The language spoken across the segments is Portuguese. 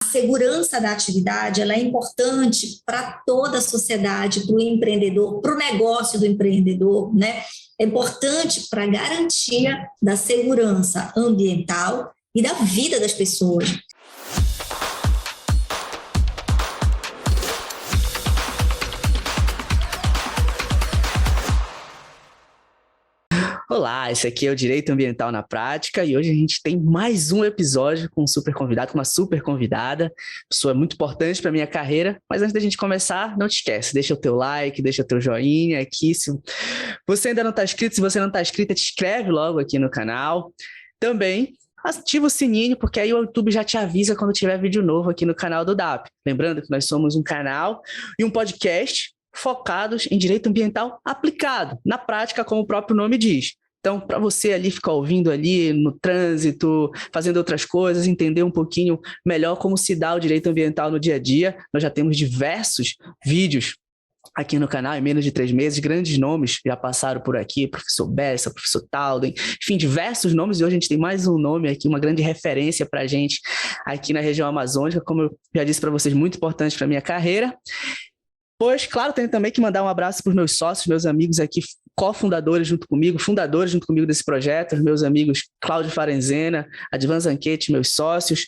segurança da atividade ela é importante para toda a sociedade, para o empreendedor, para o negócio do empreendedor, né? É importante para a garantia da segurança ambiental e da vida das pessoas. Olá, esse aqui é o Direito Ambiental na Prática e hoje a gente tem mais um episódio com um super convidado, com uma super convidada, pessoa muito importante para a minha carreira, mas antes da gente começar, não te esquece, deixa o teu like, deixa o teu joinha aqui, se você ainda não está inscrito, se você não está inscrita, te inscreve logo aqui no canal, também ativa o sininho, porque aí o YouTube já te avisa quando tiver vídeo novo aqui no canal do DAP, lembrando que nós somos um canal e um podcast focados em direito ambiental aplicado, na prática, como o próprio nome diz. Então, para você ali ficar ouvindo ali no trânsito, fazendo outras coisas, entender um pouquinho melhor como se dá o direito ambiental no dia a dia, nós já temos diversos vídeos aqui no canal, em menos de 3 meses, grandes nomes já passaram por aqui, professor Bessa, professor Talden, enfim, diversos nomes, e hoje a gente tem mais um nome aqui, uma grande referência para a gente aqui na região amazônica, como eu já disse para vocês, muito importante para a minha carreira. Pois, claro, tenho também que mandar um abraço para os meus sócios, meus amigos aqui, cofundadores junto comigo, fundadores junto comigo desse projeto, os meus amigos Cláudio Farenzena, Advan Zanquete, meus sócios,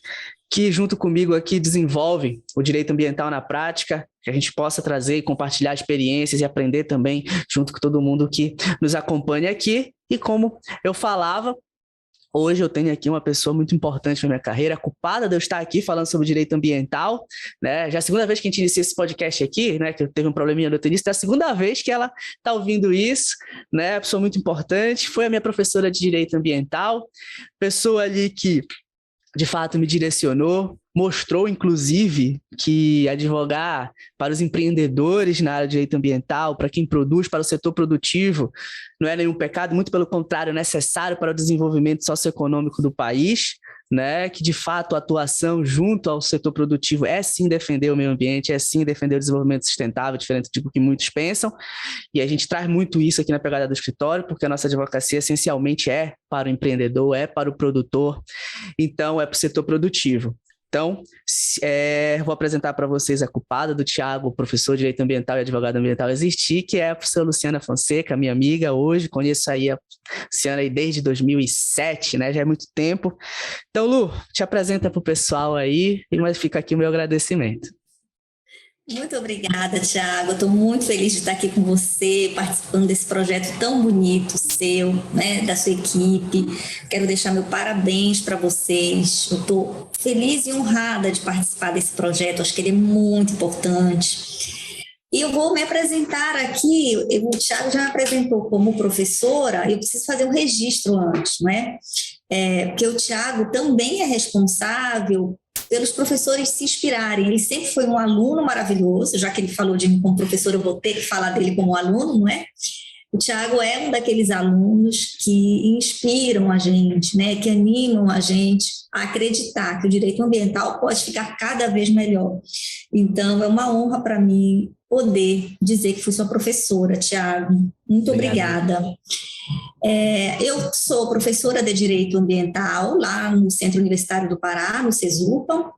que junto comigo aqui desenvolvem o direito ambiental na prática, que a gente possa trazer e compartilhar experiências e aprender também junto com todo mundo que nos acompanha aqui. E como eu falava, hoje eu tenho aqui uma pessoa muito importante na minha carreira, culpada de eu estar aqui falando sobre direito ambiental, né? Já é a segunda vez que a gente inicia esse podcast aqui, né? Que eu teve um probleminha no início, é a segunda vez que ela está ouvindo isso, né? Pessoa muito importante, foi a minha professora de direito ambiental, pessoa ali que de fato me direcionou, mostrou inclusive que advogar para os empreendedores na área de direito ambiental, para quem produz, para o setor produtivo, não é nenhum pecado, muito pelo contrário, é necessário para o desenvolvimento socioeconômico do país, né? Que de fato a atuação junto ao setor produtivo é sim defender o meio ambiente, é sim defender o desenvolvimento sustentável, diferente do que muitos pensam, e a gente traz muito isso aqui na pegada do escritório, porque a nossa advocacia essencialmente é para o empreendedor, é para o produtor, então é para o setor produtivo. Então, vou apresentar para vocês a culpada do Thiago, professor de Direito Ambiental e advogado ambiental existir, que é a professora Luciana Fonseca, minha amiga hoje, conheço aí a Luciana aí desde 2007, né, já é muito tempo. Então, Lu, te apresenta para o pessoal aí, mas fica aqui o meu agradecimento. Muito obrigada, Thiago. Estou muito feliz de estar aqui com você, participando desse projeto tão bonito seu, né, da sua equipe. Quero deixar meu parabéns para vocês. Eu estou feliz e honrada de participar desse projeto. Acho que ele é muito importante. E eu vou me apresentar aqui. O Thiago já me apresentou como professora. Eu preciso fazer um registro antes, né? Porque o Thiago também é responsável pelos professores se inspirarem. Ele sempre foi um aluno maravilhoso, já que ele falou de mim como professor, eu vou ter que falar dele como aluno, não é? O Thiago é um daqueles alunos que inspiram a gente, né? Que animam a gente a acreditar que o direito ambiental pode ficar cada vez melhor. Então, é uma honra para mim poder dizer que fui sua professora, Thiago. Muito obrigada. Eu sou professora de Direito Ambiental lá no Centro Universitário do Pará, no CESUPA,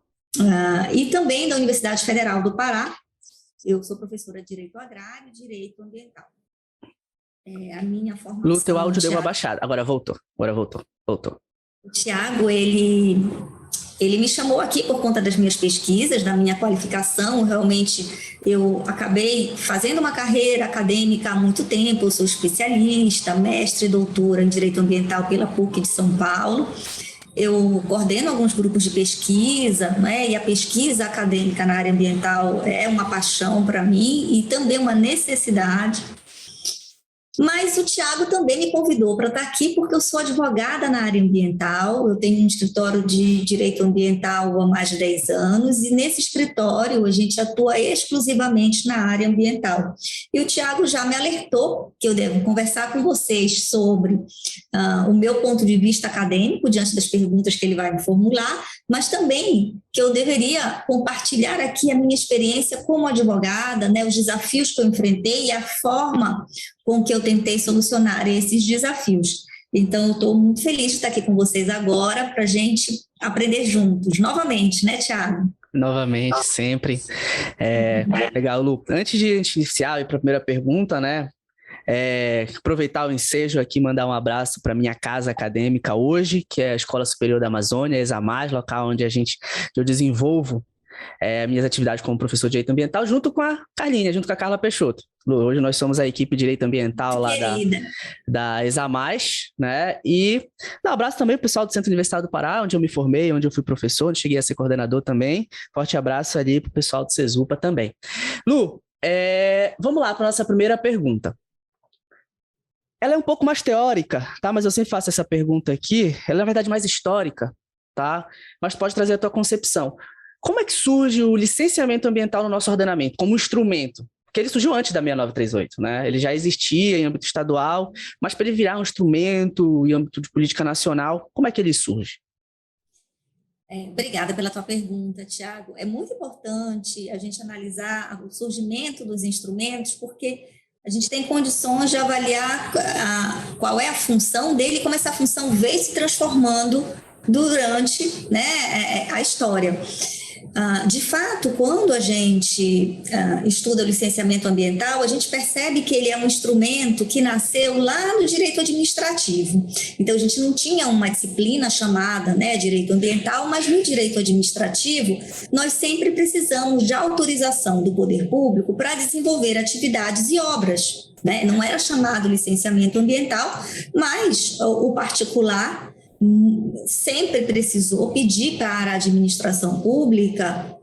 e também da Universidade Federal do Pará. Eu sou professora de Direito Agrário e Direito Ambiental. A minha formação... Lu, teu áudio deu uma baixada. Agora voltou. O Thiago, ele me chamou aqui por conta das minhas pesquisas, da minha qualificação. Realmente, eu acabei fazendo uma carreira acadêmica há muito tempo. Eu sou especialista, mestre e doutora em Direito Ambiental pela PUC de São Paulo. Eu coordeno alguns grupos de pesquisa, né? E a pesquisa acadêmica na área ambiental é uma paixão para mim e também uma necessidade. Mas o Thiago também me convidou para estar aqui porque eu sou advogada na área ambiental, eu tenho um escritório de direito ambiental há mais de 10 anos e nesse escritório a gente atua exclusivamente na área ambiental. E o Thiago já me alertou que eu devo conversar com vocês sobre o meu ponto de vista acadêmico diante das perguntas que ele vai me formular, mas também que eu deveria compartilhar aqui a minha experiência como advogada, né, os desafios que eu enfrentei e a forma com que eu tentei solucionar esses desafios. Então, eu estou muito feliz de estar aqui com vocês agora para a gente aprender juntos, novamente, né, Thiago? Novamente, sempre. Legal, Lu. Antes de a gente iniciar e para a primeira pergunta, né? Aproveitar o ensejo aqui, mandar um abraço para minha casa acadêmica hoje, que é a Escola Superior da Amazônia, ESAMAS, local onde eu desenvolvo minhas atividades como professor de Direito Ambiental, junto com a Carlinha, junto com a Carla Peixoto. Hoje nós somos a equipe de Direito Ambiental lá da ESAMAS, né? E um abraço também para o pessoal do Centro Universitário do Pará, onde eu me formei, onde eu fui professor, onde cheguei a ser coordenador também. Forte abraço ali para o pessoal do CESUPA também. Lu, vamos lá para a nossa primeira pergunta. Ela é um pouco mais teórica, tá? Mas eu sempre faço essa pergunta aqui. Ela é, na verdade, mais histórica, tá? Mas pode trazer a tua concepção. Como é que surge o licenciamento ambiental no nosso ordenamento, como instrumento? Porque ele surgiu antes da 6938, né? Ele já existia em âmbito estadual, mas para ele virar um instrumento em âmbito de política nacional, como é que ele surge? Obrigada pela tua pergunta, Tiago. É muito importante a gente analisar o surgimento dos instrumentos, porque a gente tem condições de avaliar qual é a função dele e como essa função veio se transformando durante, né, a história. De fato, quando a gente estuda o licenciamento ambiental, a gente percebe que ele é um instrumento que nasceu lá no direito administrativo. Então, a gente não tinha uma disciplina chamada, né, direito ambiental, mas no direito administrativo, nós sempre precisamos de autorização do poder público para desenvolver atividades e obras, né? Não era chamado licenciamento ambiental, mas o particular sempre precisou pedir para a administração pública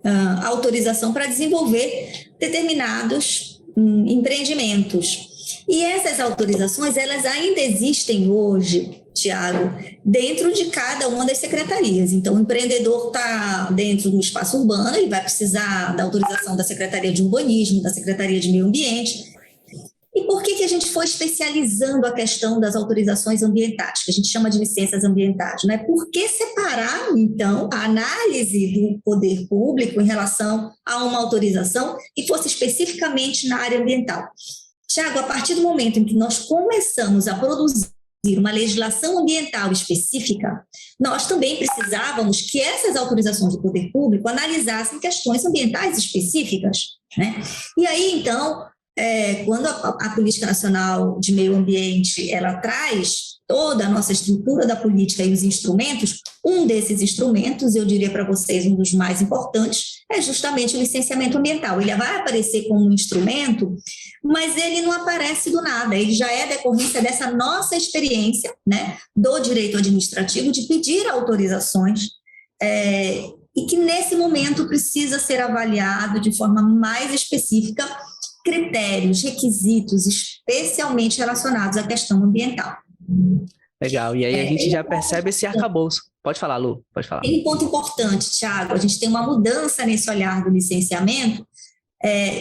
autorização para desenvolver determinados empreendimentos. E essas autorizações, elas ainda existem hoje, Tiago, dentro de cada uma das secretarias. Então, o empreendedor está dentro do espaço urbano, ele vai precisar da autorização da Secretaria de Urbanismo, da Secretaria de Meio Ambiente. E por que a gente foi especializando a questão das autorizações ambientais, que a gente chama de licenças ambientais? Né? Por que separar, então, a análise do poder público em relação a uma autorização que fosse especificamente na área ambiental? Tiago, a partir do momento em que nós começamos a produzir uma legislação ambiental específica, nós também precisávamos que essas autorizações do poder público analisassem questões ambientais específicas, né? E aí, então, quando a Política Nacional de Meio Ambiente ela traz toda a nossa estrutura da política e os instrumentos, um desses instrumentos, eu diria para vocês, um dos mais importantes, é justamente o licenciamento ambiental. Ele vai aparecer como um instrumento, mas ele não aparece do nada, ele já é decorrência dessa nossa experiência, né, do direito administrativo de pedir autorizações, e que nesse momento precisa ser avaliado de forma mais específica critérios, requisitos especialmente relacionados à questão ambiental. Legal, e aí a gente já percebe esse arcabouço. Pode falar, Lu, pode falar. Tem um ponto importante, Thiago, a gente tem uma mudança nesse olhar do licenciamento,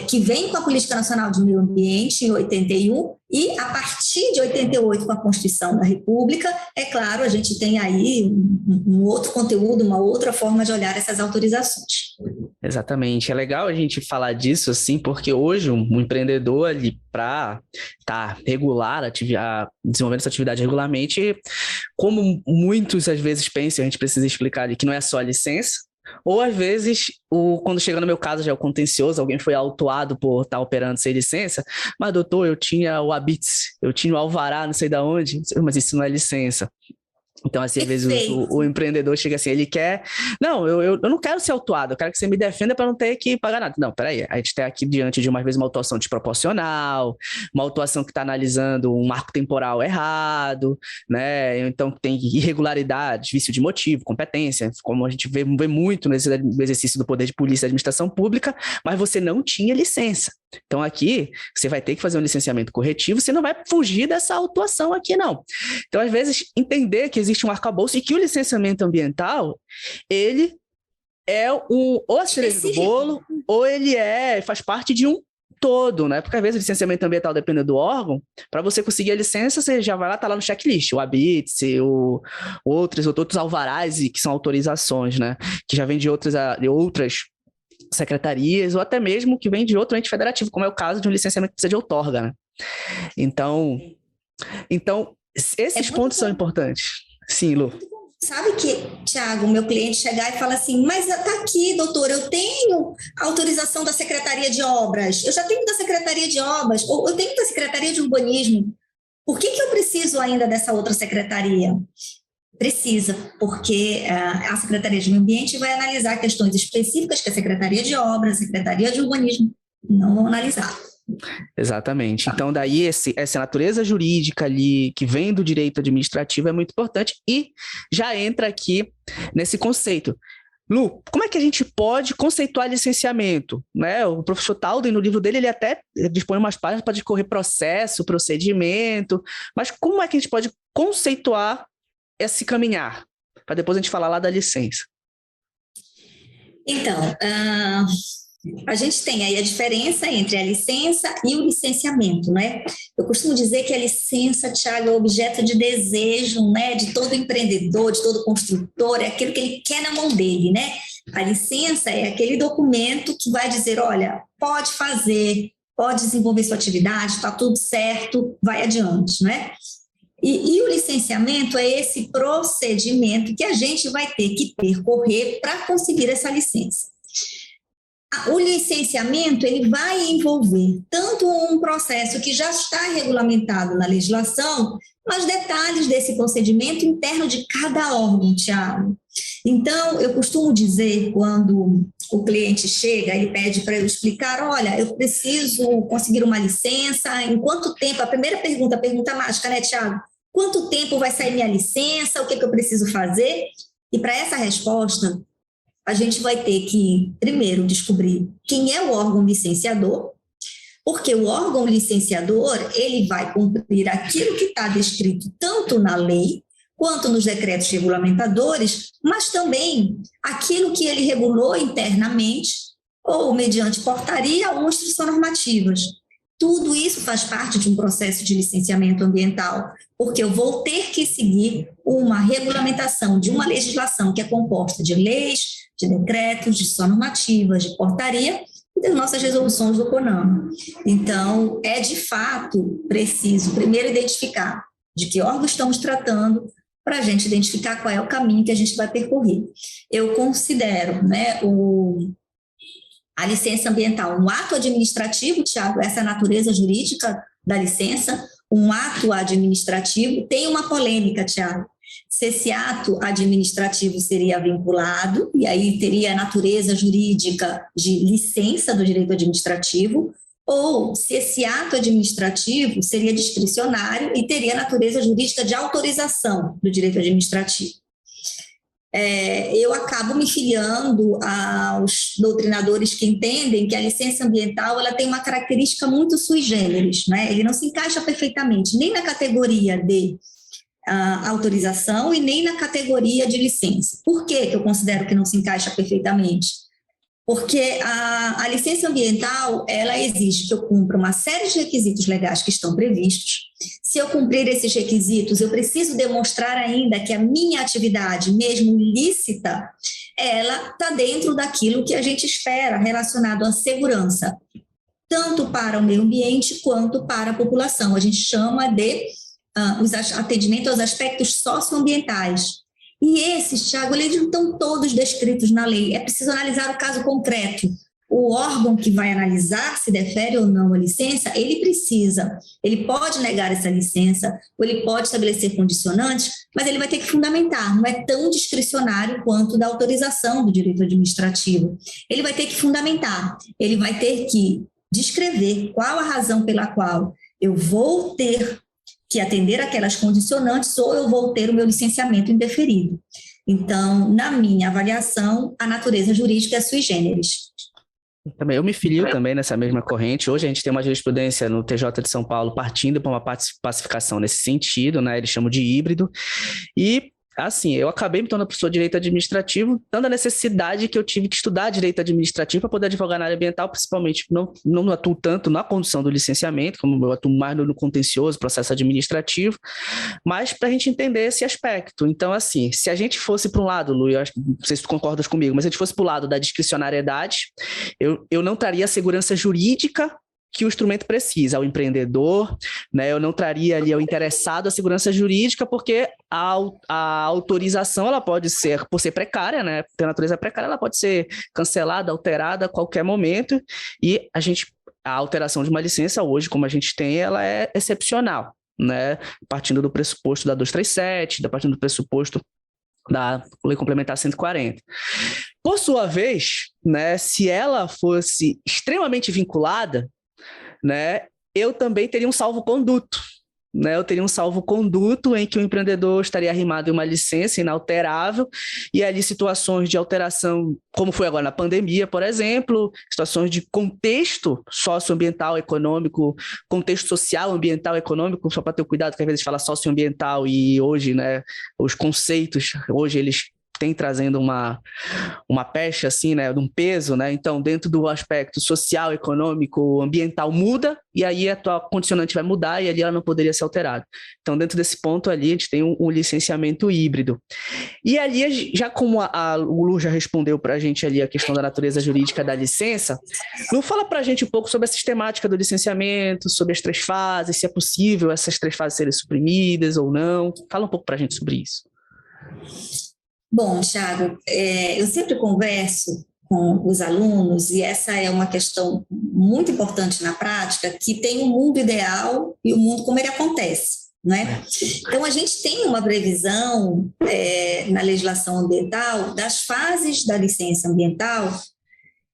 que vem com a Política Nacional de Meio Ambiente em 81 e a partir de 88 com a Constituição da República, é claro, a gente tem aí um outro conteúdo, uma outra forma de olhar essas autorizações. Exatamente, é legal a gente falar disso assim, porque hoje um empreendedor ali para desenvolvendo essa atividade regularmente, como muitos às vezes pensam, a gente precisa explicar ali que não é só a licença, ou às vezes, quando chega no meu caso já é o contencioso, alguém foi autuado por estar operando sem licença, mas doutor, eu tinha o habite, eu tinha o alvará, não sei de onde, mas isso não é licença. Então, assim, às vezes o empreendedor chega assim, ele quer... Não, eu não quero ser autuado, eu quero que você me defenda para não ter que pagar nada. Não, peraí, a gente está aqui diante de, uma vez, uma autuação desproporcional, uma autuação que está analisando um marco temporal errado, né? Então, tem irregularidades, vício de motivo, competência, como a gente vê muito no exercício do poder de polícia e administração pública, mas você não tinha licença. Então, aqui, você vai ter que fazer um licenciamento corretivo, você não vai fugir dessa autuação aqui, não. Então, às vezes, entender que existe um arcabouço e que o licenciamento ambiental, ele é ou a cereja do bolo, ou ele faz parte de um todo, né? Porque, às vezes, o licenciamento ambiental, dependendo do órgão, para você conseguir a licença, você já vai lá, tá lá no checklist, o habite, outros alvarás, que são autorizações, né? Que já vem de outras secretarias, ou até mesmo que vem de outro ente federativo, como é o caso de um licenciamento que precisa de outorga, né? Então esses pontos são importantes. Sim, Lu. Sabe que, Tiago, meu cliente chegar e falar assim, mas está aqui, doutor, eu tenho autorização da Secretaria de Obras, eu já tenho da Secretaria de Obras, ou eu tenho da Secretaria de Urbanismo, por que eu preciso ainda dessa outra secretaria? Precisa, porque a Secretaria de Meio Ambiente vai analisar questões específicas que a Secretaria de Obras, a Secretaria de Urbanismo não vão analisar. Exatamente. Então, daí essa natureza jurídica ali, que vem do direito administrativo, é muito importante e já entra aqui nesse conceito. Lu, como é que a gente pode conceituar licenciamento? Né? O professor Talden, no livro dele, ele até dispõe umas páginas para discorrer processo, procedimento, mas como é que a gente pode conceituar esse caminhar? Para depois a gente falar lá da licença. Então, a gente tem aí a diferença entre a licença e o licenciamento, né? Eu costumo dizer que a licença, Tiago, é objeto de desejo, né, de todo empreendedor, de todo construtor, é aquilo que ele quer na mão dele, né? A licença é aquele documento que vai dizer, olha, pode fazer, pode desenvolver sua atividade, está tudo certo, vai adiante, né? E o licenciamento é esse procedimento que a gente vai ter que percorrer para conseguir essa licença. O licenciamento ele vai envolver tanto um processo que já está regulamentado na legislação, mas detalhes desse procedimento interno de cada órgão, Tiago. Então, eu costumo dizer, quando o cliente chega, ele pede para eu explicar, olha, eu preciso conseguir uma licença, em quanto tempo? A primeira pergunta, a pergunta mágica, né, Tiago? Quanto tempo vai sair minha licença? O que eu preciso fazer? E para essa resposta, a gente vai ter que, primeiro, descobrir quem é o órgão licenciador, porque o órgão licenciador, ele vai cumprir aquilo que está descrito tanto na lei, quanto nos decretos regulamentadores, mas também aquilo que ele regulou internamente, ou mediante portaria ou instrução normativas. Tudo isso faz parte de um processo de licenciamento ambiental, porque eu vou ter que seguir uma regulamentação de uma legislação que é composta de leis, de decretos, de normativas, de portaria e das nossas resoluções do CONAMA. Então, é de fato preciso primeiro identificar de que órgão estamos tratando para a gente identificar qual é o caminho que a gente vai percorrer. Eu considero, né, a licença ambiental um ato administrativo, Tiago, essa é a natureza jurídica da licença, um ato administrativo, tem uma polêmica, Tiago, se esse ato administrativo seria vinculado, e aí teria a natureza jurídica de licença do direito administrativo, ou se esse ato administrativo seria discricionário e teria a natureza jurídica de autorização do direito administrativo. Eu acabo me filiando aos doutrinadores que entendem que a licença ambiental ela tem uma característica muito sui generis, né? Ele não se encaixa perfeitamente nem na categoria de autorização e nem na categoria de licença. Por que eu considero que não se encaixa perfeitamente? Porque a licença ambiental, ela exige que eu cumpra uma série de requisitos legais que estão previstos. Se eu cumprir esses requisitos, eu preciso demonstrar ainda que a minha atividade, mesmo lícita, ela está dentro daquilo que a gente espera relacionado à segurança, tanto para o meio ambiente quanto para a população. A gente chama de atendimento aos aspectos socioambientais. E esses, Tiago, eles não estão todos descritos na lei. É preciso analisar o caso concreto. O órgão que vai analisar se defere ou não a licença, ele pode negar essa licença, ou ele pode estabelecer condicionantes, mas ele vai ter que fundamentar, não é tão discricionário quanto da autorização do direito administrativo. Ele vai ter que fundamentar, ele vai ter que descrever qual a razão pela qual eu vou ter que atender aquelas condicionantes ou eu vou ter o meu licenciamento indeferido. Então, na minha avaliação, a natureza jurídica é sui generis. Também, eu me filio também nessa mesma corrente. Hoje a gente tem uma jurisprudência no TJ de São Paulo partindo para uma pacificação nesse sentido, né? Eles chamam de híbrido. E assim, eu acabei me tornando professor de direito administrativo, dando a necessidade que eu tive que estudar direito administrativo para poder advogar na área ambiental, principalmente não atuo tanto na condução do licenciamento, como eu atuo mais no contencioso, processo administrativo, mas para a gente entender esse aspecto. Então, assim, se a gente fosse para um lado, Lu, eu acho que não sei se tu concordas comigo, mas se a gente fosse para o lado da discricionariedade, eu não traria a segurança jurídica que o instrumento precisa, ao empreendedor, né? Eu não traria ali ao interessado a segurança jurídica, porque a autorização, ela pode ser, por ser precária, né? Ter natureza precária, ela pode ser cancelada, alterada a qualquer momento, e a alteração de uma licença hoje, como a gente tem, ela é excepcional, né? Partindo do pressuposto da 237, partindo do pressuposto da Lei Complementar 140. Por sua vez, né, se ela fosse extremamente vinculada, né, eu também teria um salvo-conduto. Né, eu teria um salvo-conduto em que o empreendedor estaria arrimado em uma licença inalterável e ali situações de alteração, como foi agora na pandemia, por exemplo, situações de contexto socioambiental, econômico, contexto social, ambiental, econômico, só para ter cuidado que às vezes fala socioambiental e hoje, né, os conceitos, hoje eles têm trazendo uma pecha, assim, né, um peso, né? Então, dentro do aspecto social, econômico, ambiental, muda, e aí a tua condicionante vai mudar e ali ela não poderia ser alterada. Então, dentro desse ponto ali, a gente tem um licenciamento híbrido. E ali, já como o Lu já respondeu para a gente ali a questão da natureza jurídica da licença, Lu, fala para a gente um pouco sobre a sistemática do licenciamento, sobre as 3 fases, se é possível essas 3 fases serem suprimidas ou não. Fala um pouco para a gente sobre isso. Bom, Thiago, eu sempre converso com os alunos, e essa é uma questão muito importante na prática, que tem o mundo ideal e o mundo como ele acontece, né? Então, a gente tem uma previsão na legislação ambiental das fases da licença ambiental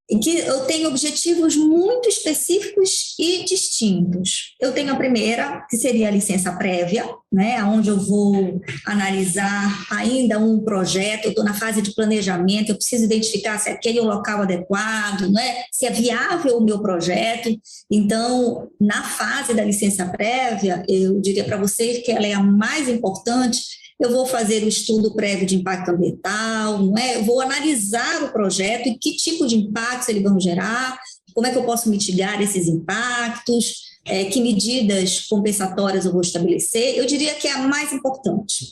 em que eu tenho objetivos muito específicos e distintos. Eu tenho a primeira, que seria a licença prévia, né, onde eu vou analisar ainda um projeto, eu estou na fase de planejamento, eu preciso identificar se aquele é o local adequado, né, se é viável o meu projeto. Então, na fase da licença prévia, eu diria para vocês que ela é a mais importante. Eu vou fazer o estudo prévio de impacto ambiental, não é? Eu vou analisar o projeto e que tipo de impactos eles vão gerar, como é que eu posso mitigar esses impactos, que medidas compensatórias eu vou estabelecer. Eu diria que é a mais importante.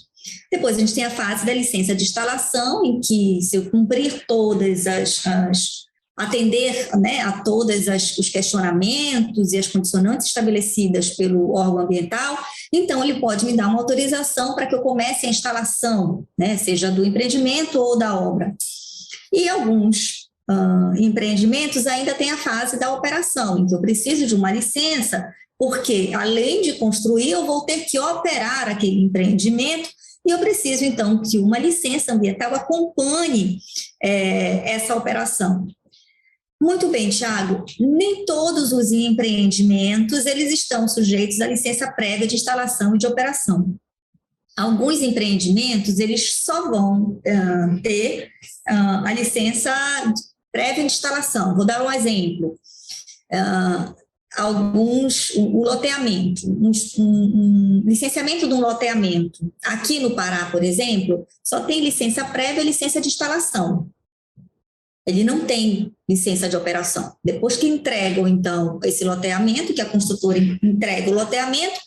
Depois a gente tem a fase da licença de instalação, em que, se eu cumprir todas atender, né, a todos os questionamentos e as condicionantes estabelecidas pelo órgão ambiental, então ele pode me dar uma autorização para que eu comece a instalação, né, seja do empreendimento ou da obra. E alguns empreendimentos ainda têm a fase da operação, em que eu preciso de uma licença, porque além de construir, eu vou ter que operar aquele empreendimento, e eu preciso, então, que uma licença ambiental acompanhe essa operação. Muito bem, Thiago, nem todos os empreendimentos eles estão sujeitos à licença prévia de instalação e de operação. Alguns empreendimentos eles só vão ter a licença prévia de instalação. Vou dar um exemplo. O loteamento, um licenciamento de um loteamento. Aqui no Pará, por exemplo, só tem licença prévia e licença de instalação. Ele não tem licença de operação. Depois que entregam, então, esse loteamento, que a construtora entrega o loteamento,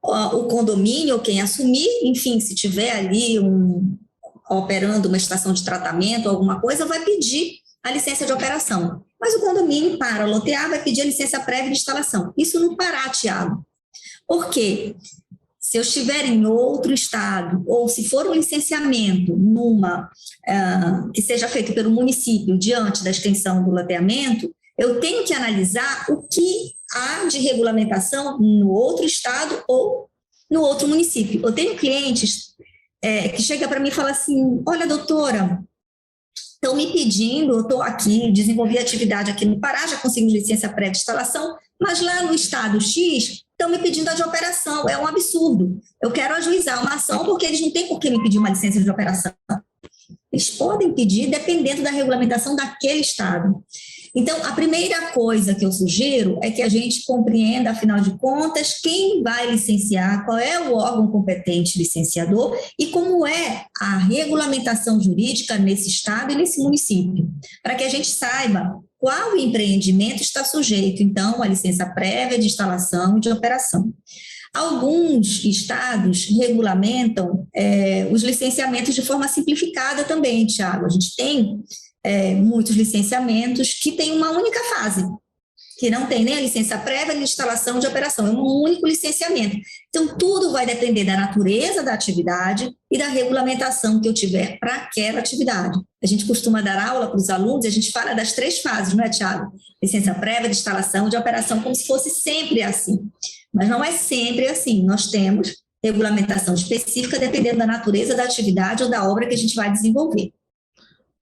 o condomínio, ou quem assumir, enfim, se tiver ali operando uma estação de tratamento, alguma coisa, vai pedir a licença de operação. Mas o condomínio, para lotear, vai pedir a licença prévia de instalação. Isso no Pará, Thiago. Por quê? Se eu estiver em outro estado, ou se for um licenciamento que seja feito pelo município diante da extensão do loteamento, eu tenho que analisar o que há de regulamentação no outro estado ou no outro município. Eu tenho clientes que chegam para mim e falam assim: olha, doutora, estão me pedindo, eu estou aqui, desenvolvi atividade aqui no Pará, já consegui licença prévia de instalação, mas lá no estado X estão me pedindo a de operação. É um absurdo. Eu quero ajuizar uma ação porque eles não têm por que me pedir uma licença de operação. Eles podem pedir dependendo da regulamentação daquele estado. Então, a primeira coisa que eu sugiro é que a gente compreenda, afinal de contas, quem vai licenciar, qual é o órgão competente licenciador e como é a regulamentação jurídica nesse estado e nesse município, para que a gente saiba qual empreendimento está sujeito, então, à licença prévia de instalação e de operação. Alguns estados regulamentam os licenciamentos de forma simplificada também, Thiago. A gente tem muitos licenciamentos que têm uma única fase. que não tem nem a licença prévia nem a instalação de operação, é um único licenciamento. Então, tudo vai depender da natureza da atividade e da regulamentação que eu tiver para aquela atividade. A gente costuma dar aula para os alunos, a gente fala das 3 fases, não é, Thiago? Licença prévia, de instalação, de operação, como se fosse sempre assim. Mas não é sempre assim, nós temos regulamentação específica dependendo da natureza da atividade ou da obra que a gente vai desenvolver.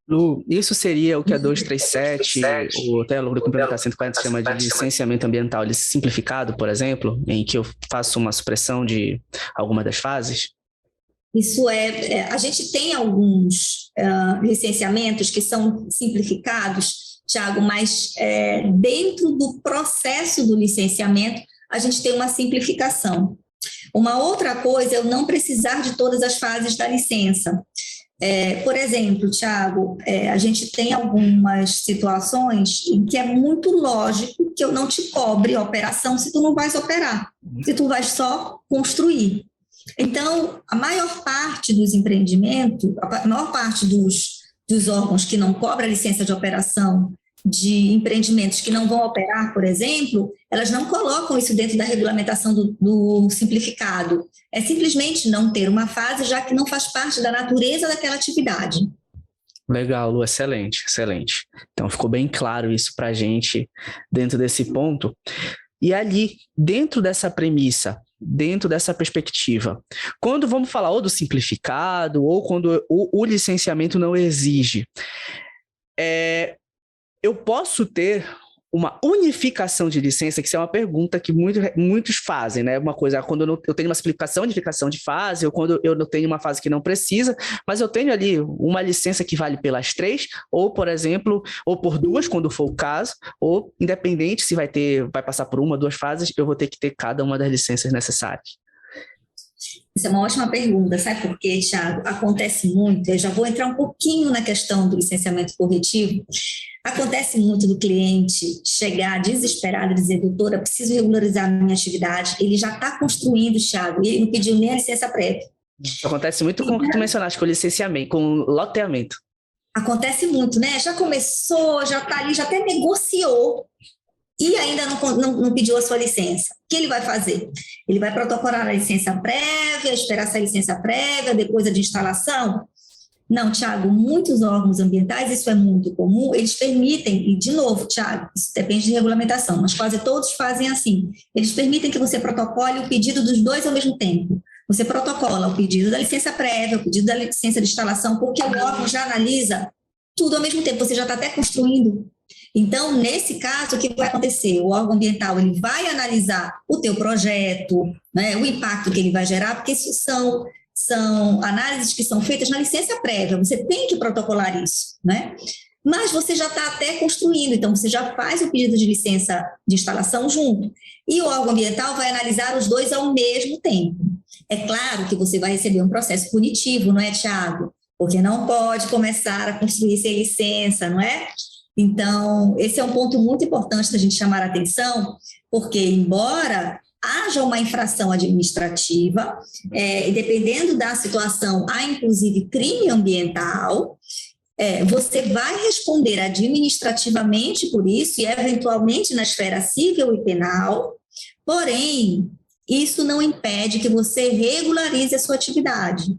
Lu, isso seria o que a 237, ou até a Lei Complementar 140 chama de licenciamento ambiental simplificado, por exemplo, em que eu faço uma supressão de alguma das fases? Isso a gente tem alguns licenciamentos que são simplificados, Thiago, mas dentro do processo do licenciamento, a gente tem uma simplificação. Uma outra coisa é eu não precisar de todas as fases da licença. Por exemplo, Thiago, a gente tem algumas situações em que é muito lógico que eu não te cobre a operação se tu não vais operar, se tu vais só construir. Então, a maior parte dos empreendimentos, a maior parte dos órgãos que não cobra a licença de operação de empreendimentos que não vão operar, por exemplo, elas não colocam isso dentro da regulamentação do simplificado. É simplesmente não ter uma fase, já que não faz parte da natureza daquela atividade. Legal, Lu, excelente, excelente. Então, ficou bem claro isso para a gente dentro desse ponto. E ali, dentro dessa premissa, dentro dessa perspectiva, quando vamos falar ou do simplificado, ou quando o licenciamento não exige, eu posso ter uma unificação de licença, que isso é uma pergunta que muitos fazem, né? Uma coisa, quando eu tenho uma simplificação, unificação de fase, ou quando eu não tenho uma fase que não precisa, mas eu tenho ali uma licença que vale pelas 3, ou, por exemplo, ou por 2, quando for o caso, ou independente se vai passar por 1, 2 fases, eu vou ter que ter cada uma das licenças necessárias. Essa é uma ótima pergunta, sabe por quê, Thiago? Acontece muito, eu já vou entrar um pouquinho na questão do licenciamento corretivo. Acontece muito do cliente chegar desesperado e dizer, doutora, preciso regularizar a minha atividade. Ele já está construindo, Thiago, e ele não pediu nem a licença prévia. Isso acontece muito com o que tu mencionaste, com o licenciamento, com o loteamento. Acontece muito, né? Já começou, já está ali, já até negociou e ainda não pediu a sua licença. O que ele vai fazer? Ele vai protocolar a licença prévia, esperar essa licença prévia, depois a de instalação? Não, Thiago, muitos órgãos ambientais, isso é muito comum, eles permitem, e de novo, Thiago, isso depende de regulamentação, mas quase todos fazem assim, eles permitem que você protocole o pedido dos 2 ao mesmo tempo. Você protocola o pedido da licença prévia, o pedido da licença de instalação, porque o órgão já analisa tudo ao mesmo tempo, você já está até construindo. Então, nesse caso, o que vai acontecer? O órgão ambiental ele vai analisar o teu projeto, né, o impacto que ele vai gerar, porque isso são análises que são feitas na licença prévia, você tem que protocolar isso, né? Mas você já está até construindo, então você já faz o pedido de licença de instalação junto. E o órgão ambiental vai analisar os 2 ao mesmo tempo. É claro que você vai receber um processo punitivo, não é, Thiago? Porque não pode começar a construir sem licença, não é? Então, esse é um ponto muito importante da gente chamar a atenção, porque embora haja uma infração administrativa, e dependendo da situação, há inclusive crime ambiental, você vai responder administrativamente por isso e eventualmente na esfera civil e penal, porém, isso não impede que você regularize a sua atividade.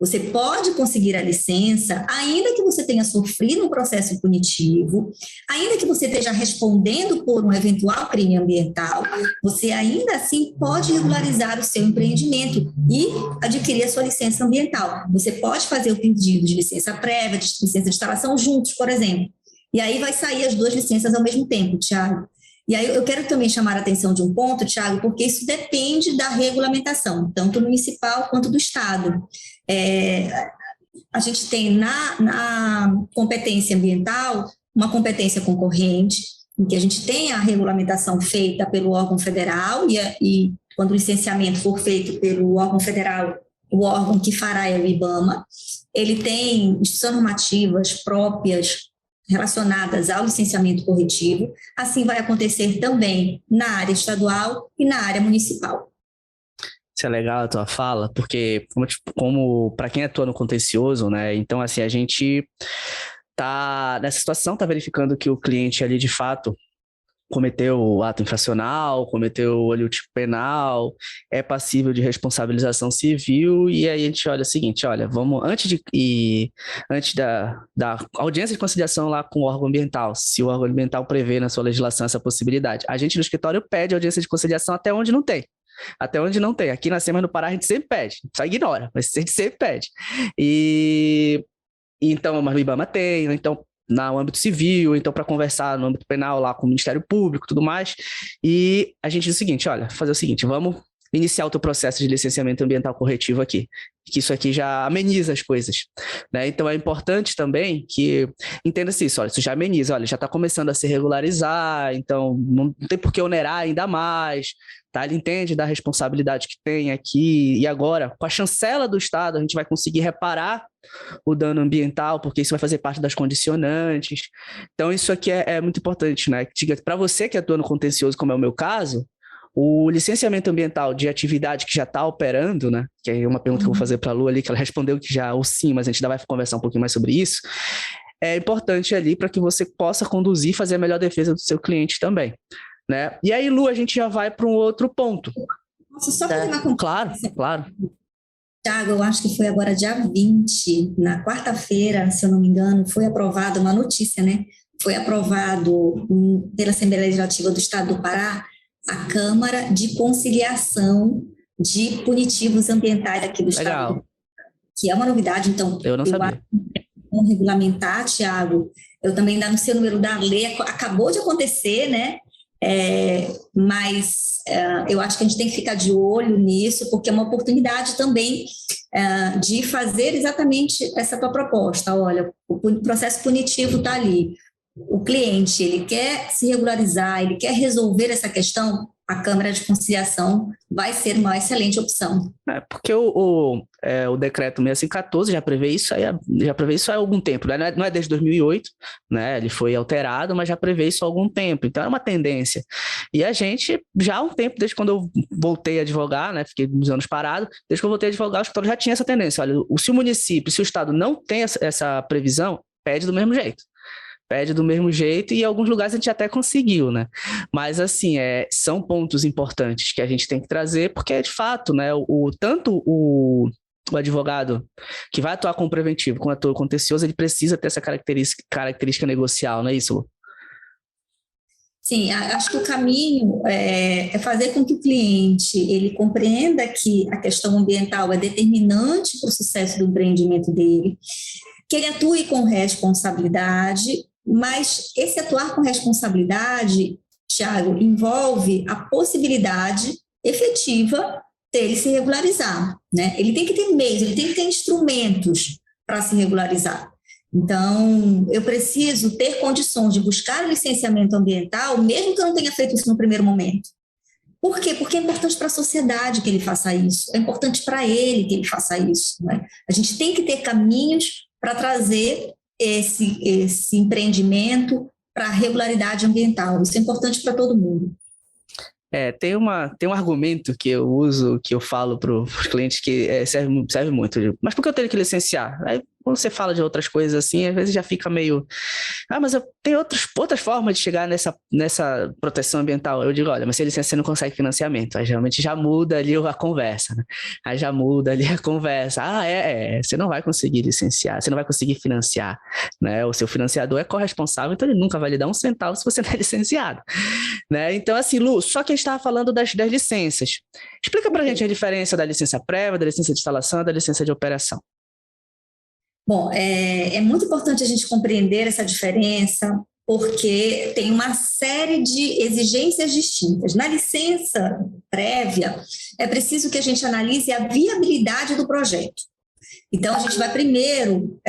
Você pode conseguir a licença, ainda que você tenha sofrido um processo punitivo, ainda que você esteja respondendo por um eventual crime ambiental, você ainda assim pode regularizar o seu empreendimento e adquirir a sua licença ambiental. Você pode fazer o pedido de licença prévia, de licença de instalação juntos, por exemplo. E aí vai sair as 2 licenças ao mesmo tempo, Thiago. E aí eu quero também chamar a atenção de um ponto, Thiago, porque isso depende da regulamentação, tanto municipal quanto do Estado. A gente tem na competência ambiental uma competência concorrente, em que a gente tem a regulamentação feita pelo órgão federal e quando o licenciamento for feito pelo órgão federal, o órgão que fará é o IBAMA, ele tem instituições normativas próprias relacionadas ao licenciamento corretivo, assim vai acontecer também na área estadual e na área municipal. Isso é legal a tua fala, porque como para quem atua no contencioso, né? Então, assim, a gente tá nessa situação, tá verificando que o cliente ali, de fato, cometeu o ato infracional, cometeu o tipo penal, é passível de responsabilização civil, e aí a gente olha o seguinte, olha, vamos, antes da audiência de conciliação lá com o órgão ambiental, se o órgão ambiental prevê na sua legislação essa possibilidade, a gente no escritório pede audiência de conciliação até onde não tem. Até onde não tem. Aqui na SEMAS no Pará a gente sempre pede, só ignora, mas a gente sempre pede. Então, mas no IBAMA tem, então no âmbito civil, então para conversar no âmbito penal lá com o Ministério Público e tudo mais. E a gente diz o seguinte, olha, fazer o seguinte, vamos iniciar o teu processo de licenciamento ambiental corretivo aqui, que isso aqui já ameniza as coisas, né? Então é importante também que entenda-se isso, olha, isso já ameniza, olha, já está começando a se regularizar, então não tem por que onerar ainda mais, tá? Ele entende da responsabilidade que tem aqui, e agora, com a chancela do Estado, a gente vai conseguir reparar o dano ambiental, porque isso vai fazer parte das condicionantes. Então isso aqui é muito importante, né? Para você que atua no contencioso, como é o meu caso, o licenciamento ambiental de atividade que já está operando, né? Que é uma pergunta que eu vou fazer para a Lu ali, que ela respondeu que já o sim, mas a gente ainda vai conversar um pouquinho mais sobre isso. É importante ali para que você possa conduzir e fazer a melhor defesa do seu cliente também, né? E aí, Lu, a gente já vai para um outro ponto. Posso só fazer uma Claro, claro. Thiago, eu acho que foi agora dia 20, na quarta-feira, se eu não me engano, foi aprovada uma notícia, né? Foi aprovado pela Assembleia Legislativa do Estado do Pará a Câmara de Conciliação de Punitivos Ambientais aqui do Estado, Legal. Que é uma novidade, então. Eu não sabia. Vamos regulamentar, Thiago. Eu também ainda não sei o número da lei, acabou de acontecer, né? Mas eu acho que a gente tem que ficar de olho nisso, porque é uma oportunidade também de fazer exatamente essa tua proposta. Olha, o processo punitivo está ali. O cliente, ele quer se regularizar, ele quer resolver essa questão, a Câmara de Conciliação vai ser uma excelente opção. Porque o decreto 6514 já prevê isso há algum tempo, né? Não é desde 2008, né? Ele foi alterado, mas já prevê isso há algum tempo, então é uma tendência. E a gente, já há um tempo, desde quando eu voltei a advogar, né? Fiquei uns anos parado, desde que eu voltei a advogar, o escritório já tinha essa tendência. Olha, se o município, se o Estado não tem essa previsão, pede do mesmo jeito. Pede do mesmo jeito, e em alguns lugares a gente até conseguiu, né? Mas, assim, são pontos importantes que a gente tem que trazer, porque, de fato, né, tanto o advogado que vai atuar como preventivo, como ator contencioso, ele precisa ter essa característica negocial, não é isso, Lu? Sim, acho que o caminho é fazer com que o cliente ele compreenda que a questão ambiental é determinante para o sucesso do empreendimento dele, que ele atue com responsabilidade, mas esse atuar com responsabilidade, Thiago, envolve a possibilidade efetiva dele se regularizar, né? Ele tem que ter meios, ele tem que ter instrumentos para se regularizar. Então, eu preciso ter condições de buscar o licenciamento ambiental, mesmo que eu não tenha feito isso no primeiro momento. Por quê? Porque é importante para a sociedade que ele faça isso, é importante para ele que ele faça isso, né? A gente tem que ter caminhos para trazer esse empreendimento para a regularidade ambiental. Isso é importante para todo mundo. Tem um argumento que eu uso, que eu falo para os clientes que serve muito. Mas por que eu tenho que licenciar? Aí, quando você fala de outras coisas assim, às vezes já fica meio... mas eu tenho outras formas de chegar nessa proteção ambiental. Eu digo, olha, mas sem licença você não consegue financiamento. Aí geralmente já muda ali a conversa, né? Aí já muda ali a conversa. Você não vai conseguir licenciar, você não vai conseguir financiar, né? O seu financiador é corresponsável, então ele nunca vai lhe dar um centavo se você não é licenciado, né? Então, assim, Lu, só que a gente estava falando das licenças. Explica pra gente a diferença da licença prévia, da licença de instalação e da licença de operação. Bom, é muito importante a gente compreender essa diferença, porque tem uma série de exigências distintas. Na licença prévia, é preciso que a gente analise a viabilidade do projeto. Então, a gente vai primeiro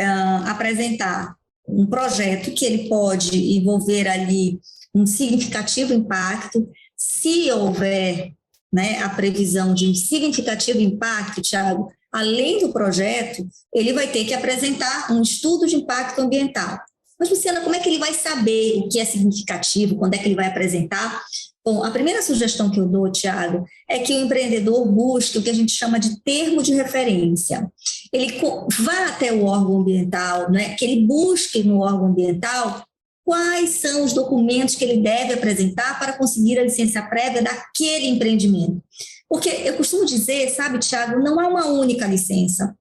apresentar um projeto que ele pode envolver ali um significativo impacto. Se houver, né, a previsão de um significativo impacto, Thiago, além do projeto, ele vai ter que apresentar um estudo de impacto ambiental. Mas, Luciana, como é que ele vai saber o que é significativo, quando é que ele vai apresentar? Bom, a primeira sugestão que eu dou, Thiago, é que o empreendedor busque o que a gente chama de termo de referência. Ele vá até o órgão ambiental, né, que ele busque no órgão ambiental quais são os documentos que ele deve apresentar para conseguir a licença prévia daquele empreendimento. Porque eu costumo dizer, sabe, Tiago, não há uma única licença.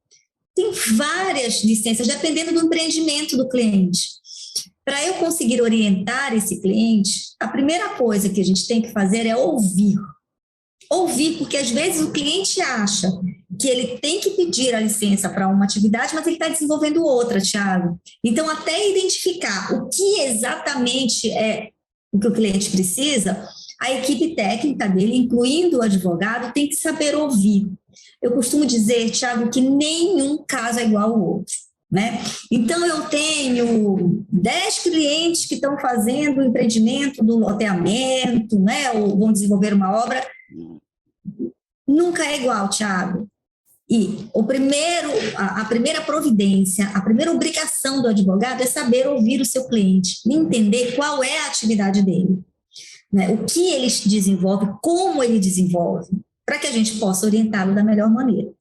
Tem várias licenças, dependendo do empreendimento do cliente. Para eu conseguir orientar esse cliente, a primeira coisa que a gente tem que fazer é ouvir. Ouvir, porque às vezes o cliente acha que ele tem que pedir a licença para uma atividade, mas ele está desenvolvendo outra, Tiago. Então, até identificar o que exatamente é o que o cliente precisa, a equipe técnica dele, incluindo o advogado, tem que saber ouvir. Eu costumo dizer, Tiago, que nenhum caso é igual ao outro, né? Então, eu tenho 10 clientes que estão fazendo o empreendimento do loteamento, né? Ou vão desenvolver uma obra. Nunca é igual, Tiago. E a primeira providência, a primeira obrigação do advogado é saber ouvir o seu cliente, entender qual é a atividade dele, né? O que ele desenvolve, como ele desenvolve, para que a gente possa orientá-lo da melhor maneira.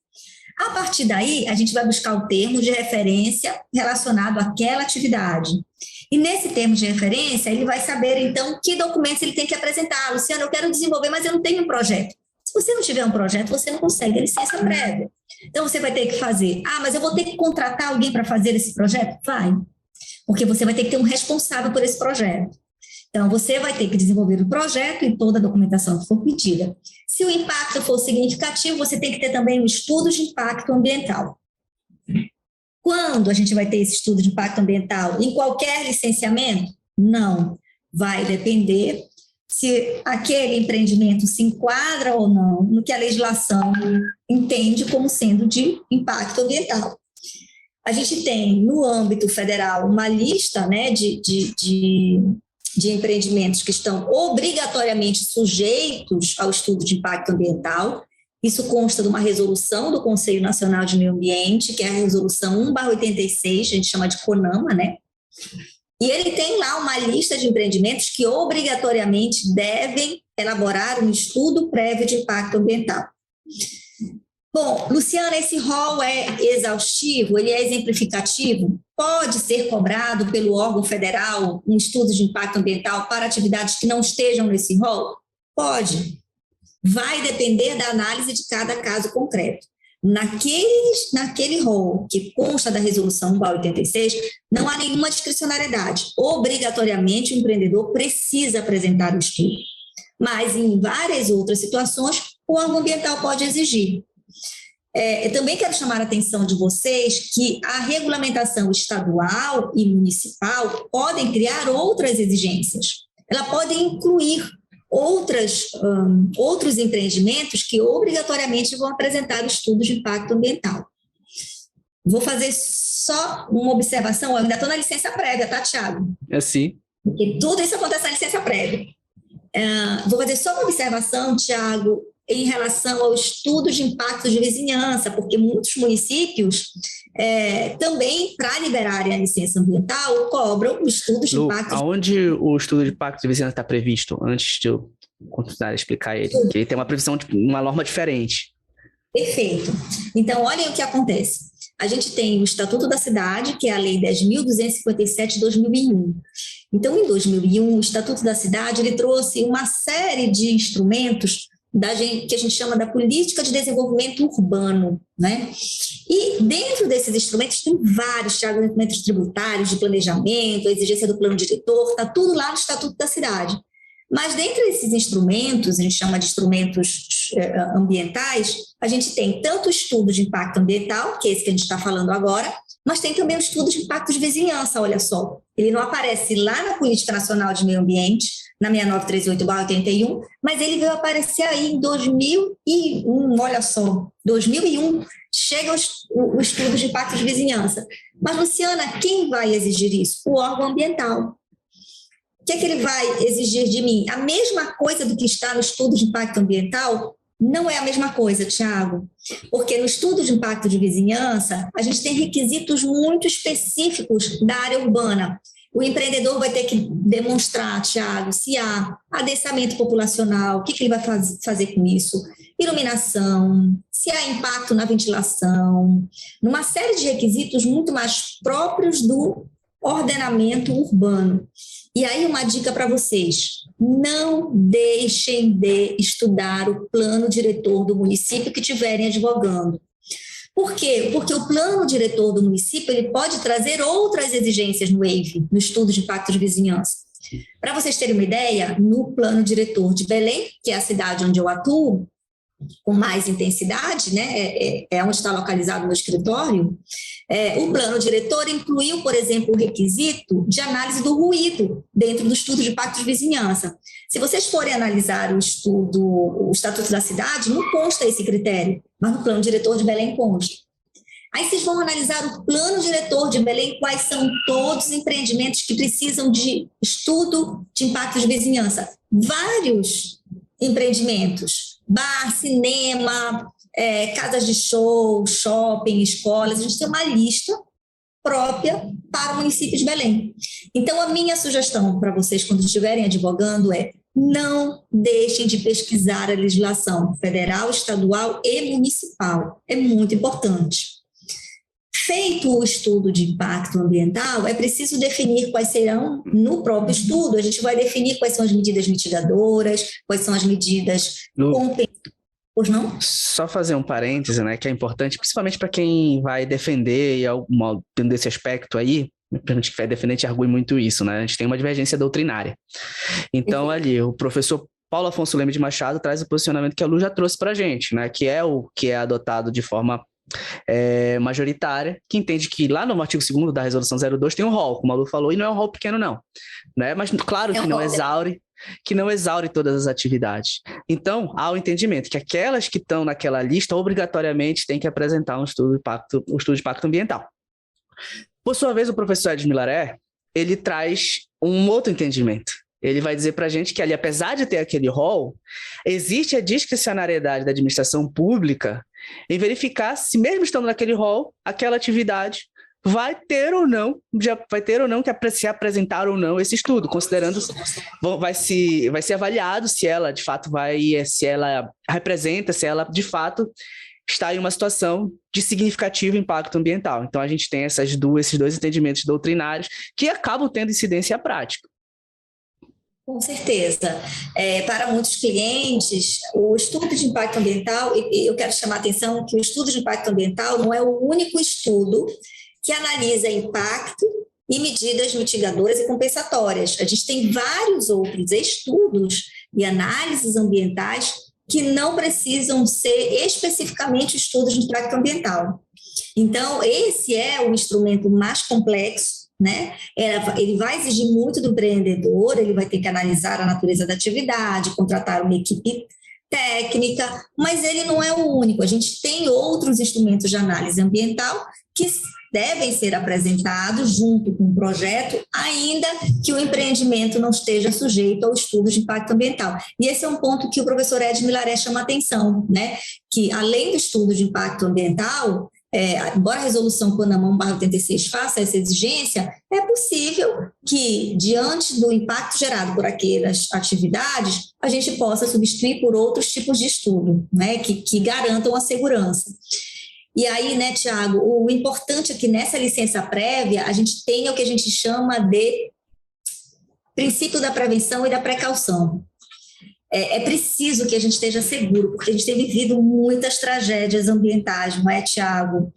A partir daí, a gente vai buscar o termo de referência relacionado àquela atividade. E nesse termo de referência, ele vai saber, então, que documentos ele tem que apresentar. Luciano, eu quero desenvolver, mas eu não tenho um projeto. Se você não tiver um projeto, você não consegue a licença prévia. Então, você vai ter que fazer, mas eu vou ter que contratar alguém para fazer esse projeto? Vai, porque você vai ter que ter um responsável por esse projeto. Então, você vai ter que desenvolver o projeto e toda a documentação que for pedida. Se o impacto for significativo, você tem que ter também um estudo de impacto ambiental. Quando a gente vai ter esse estudo de impacto ambiental? Em qualquer licenciamento? Não. Vai depender se aquele empreendimento se enquadra ou não no que a legislação entende como sendo de impacto ambiental. A gente tem, no âmbito federal, uma lista, né, de empreendimentos que estão obrigatoriamente sujeitos ao estudo de impacto ambiental. Isso consta de uma resolução do Conselho Nacional de Meio Ambiente, que é a resolução 1/86, a gente chama de CONAMA, né? E ele tem lá uma lista de empreendimentos que obrigatoriamente devem elaborar um estudo prévio de impacto ambiental. Bom, Luciana, esse rol é exaustivo? Ele é exemplificativo? Pode ser cobrado pelo órgão federal um estudo de impacto ambiental para atividades que não estejam nesse rol? Pode. Vai depender da análise de cada caso concreto. Naquele rol que consta da resolução 1/86, não há nenhuma discricionariedade. Obrigatoriamente, o empreendedor precisa apresentar o estudo. Mas, em várias outras situações, o órgão ambiental pode exigir. Eu também quero chamar a atenção de vocês que a regulamentação estadual e municipal podem criar outras exigências. Ela pode incluir outros empreendimentos que obrigatoriamente vão apresentar estudos de impacto ambiental. Vou fazer só uma observação, eu ainda estou na licença prévia, tá, Thiago? Sim. Porque tudo isso acontece na licença prévia. Vou fazer só uma observação, Thiago, em relação ao estudo de impacto de vizinhança, porque muitos municípios também, para liberarem a licença ambiental, cobram o estudo de impacto. Aonde o estudo de impacto de vizinhança está previsto? Antes de eu continuar a explicar ele, que ele tem uma previsão, uma norma diferente. Perfeito. Então, olhem o que acontece. A gente tem o Estatuto da Cidade, que é a Lei 10.257 de 2001. Então, em 2001, o Estatuto da Cidade ele trouxe uma série de instrumentos que a gente chama da política de desenvolvimento urbano, né? E dentro desses instrumentos tem vários, Thiago, instrumentos tributários, de planejamento, a exigência do plano diretor, está tudo lá no Estatuto da Cidade. Mas dentro desses instrumentos, a gente chama de instrumentos ambientais, a gente tem tanto o estudo de impacto ambiental, que é esse que a gente está falando agora, mas tem também o estudo de impacto de vizinhança, olha só. Ele não aparece lá na Política Nacional de Meio Ambiente, na 6938/81, mas ele veio aparecer aí em 2001, olha só, 2001, chega o estudo de impacto de vizinhança. Mas, Luciana, quem vai exigir isso? O órgão ambiental. O que é que ele vai exigir de mim? A mesma coisa do que está no estudo de impacto ambiental não é a mesma coisa, Thiago, porque no estudo de impacto de vizinhança, a gente tem requisitos muito específicos da área urbana. O empreendedor vai ter que demonstrar, Thiago, se há adensamento populacional, o que ele vai fazer com isso, iluminação, se há impacto na ventilação, numa série de requisitos muito mais próprios do ordenamento urbano. E aí uma dica para vocês, não deixem de estudar o plano diretor do município que estiverem advogando. Por quê? Porque o plano diretor do município ele pode trazer outras exigências no EIV, no estudo de impacto de vizinhança. Para vocês terem uma ideia, no plano diretor de Belém, que é a cidade onde eu atuo, com mais intensidade, né, é onde está localizado o meu escritório, o plano diretor incluiu, por exemplo, o requisito de análise do ruído dentro do estudo de impacto de vizinhança. Se vocês forem analisar o Estatuto da Cidade, não consta esse critério, mas no plano diretor de Belém consta. Aí vocês vão analisar o plano diretor de Belém, quais são todos os empreendimentos que precisam de estudo de impacto de vizinhança. Vários empreendimentos, bar, cinema, casas de show, shopping, escolas, a gente tem uma lista própria para o município de Belém. Então, a minha sugestão para vocês, quando estiverem advogando, é não deixem de pesquisar a legislação federal, estadual e municipal. É muito importante. Feito o estudo de impacto ambiental, é preciso definir quais serão, no próprio estudo, a gente vai definir quais são as medidas mitigadoras, quais são as medidas compensatórias. Pois não? Só fazer um parêntese, né, que é importante, principalmente para quem vai defender tendo esse aspecto aí, a gente que vai defender, a gente argue muito isso, né? A gente tem uma divergência doutrinária. Então, ali, o professor Paulo Afonso Leme de Machado traz o posicionamento que a Lu já trouxe para a gente, né? Que é o que é adotado de forma majoritária, que entende que lá no artigo 2º da Resolução 02 tem um rol, como a Lu falou, e não é um rol pequeno, não. Né? Mas claro que não exaure todas as atividades. Então, há o entendimento que aquelas que estão naquela lista obrigatoriamente têm que apresentar um estudo de impacto ambiental. Por sua vez, o professor Ed Milaré, ele traz um outro entendimento. Ele vai dizer para a gente que ali, apesar de ter aquele rol, existe a discricionariedade da administração pública em verificar se, mesmo estando naquele rol, aquela atividade vai ter ou não que se apresentar ou não esse estudo, considerando vai ser avaliado se ela de fato se ela representa, se ela de fato está em uma situação de significativo impacto ambiental. Então a gente tem esses dois entendimentos doutrinários que acabam tendo incidência prática. Com certeza. Para muitos clientes, o estudo de impacto ambiental, e eu quero chamar a atenção que o estudo de impacto ambiental não é o único estudo que analisa impacto e medidas mitigadoras e compensatórias. A gente tem vários outros estudos e análises ambientais que não precisam ser especificamente estudos de impacto ambiental. Então, esse é o instrumento mais complexo, né? Ele vai exigir muito do empreendedor, ele vai ter que analisar a natureza da atividade, contratar uma equipe técnica, mas ele não é o único. A gente tem outros instrumentos de análise ambiental que devem ser apresentados junto com o projeto, ainda que o empreendimento não esteja sujeito ao estudo de impacto ambiental. E esse é um ponto que o professor Ed Milaré chama a atenção, né? Que além do estudo de impacto ambiental, embora a resolução Panamá/86 faça essa exigência, é possível que, diante do impacto gerado por aquelas atividades, a gente possa substituir por outros tipos de estudo, né, que garantam a segurança. E aí, né, Tiago, o importante é que nessa licença prévia a gente tenha o que a gente chama de princípio da prevenção e da precaução. É preciso que a gente esteja seguro, porque a gente tem vivido muitas tragédias ambientais, não é, Tiago?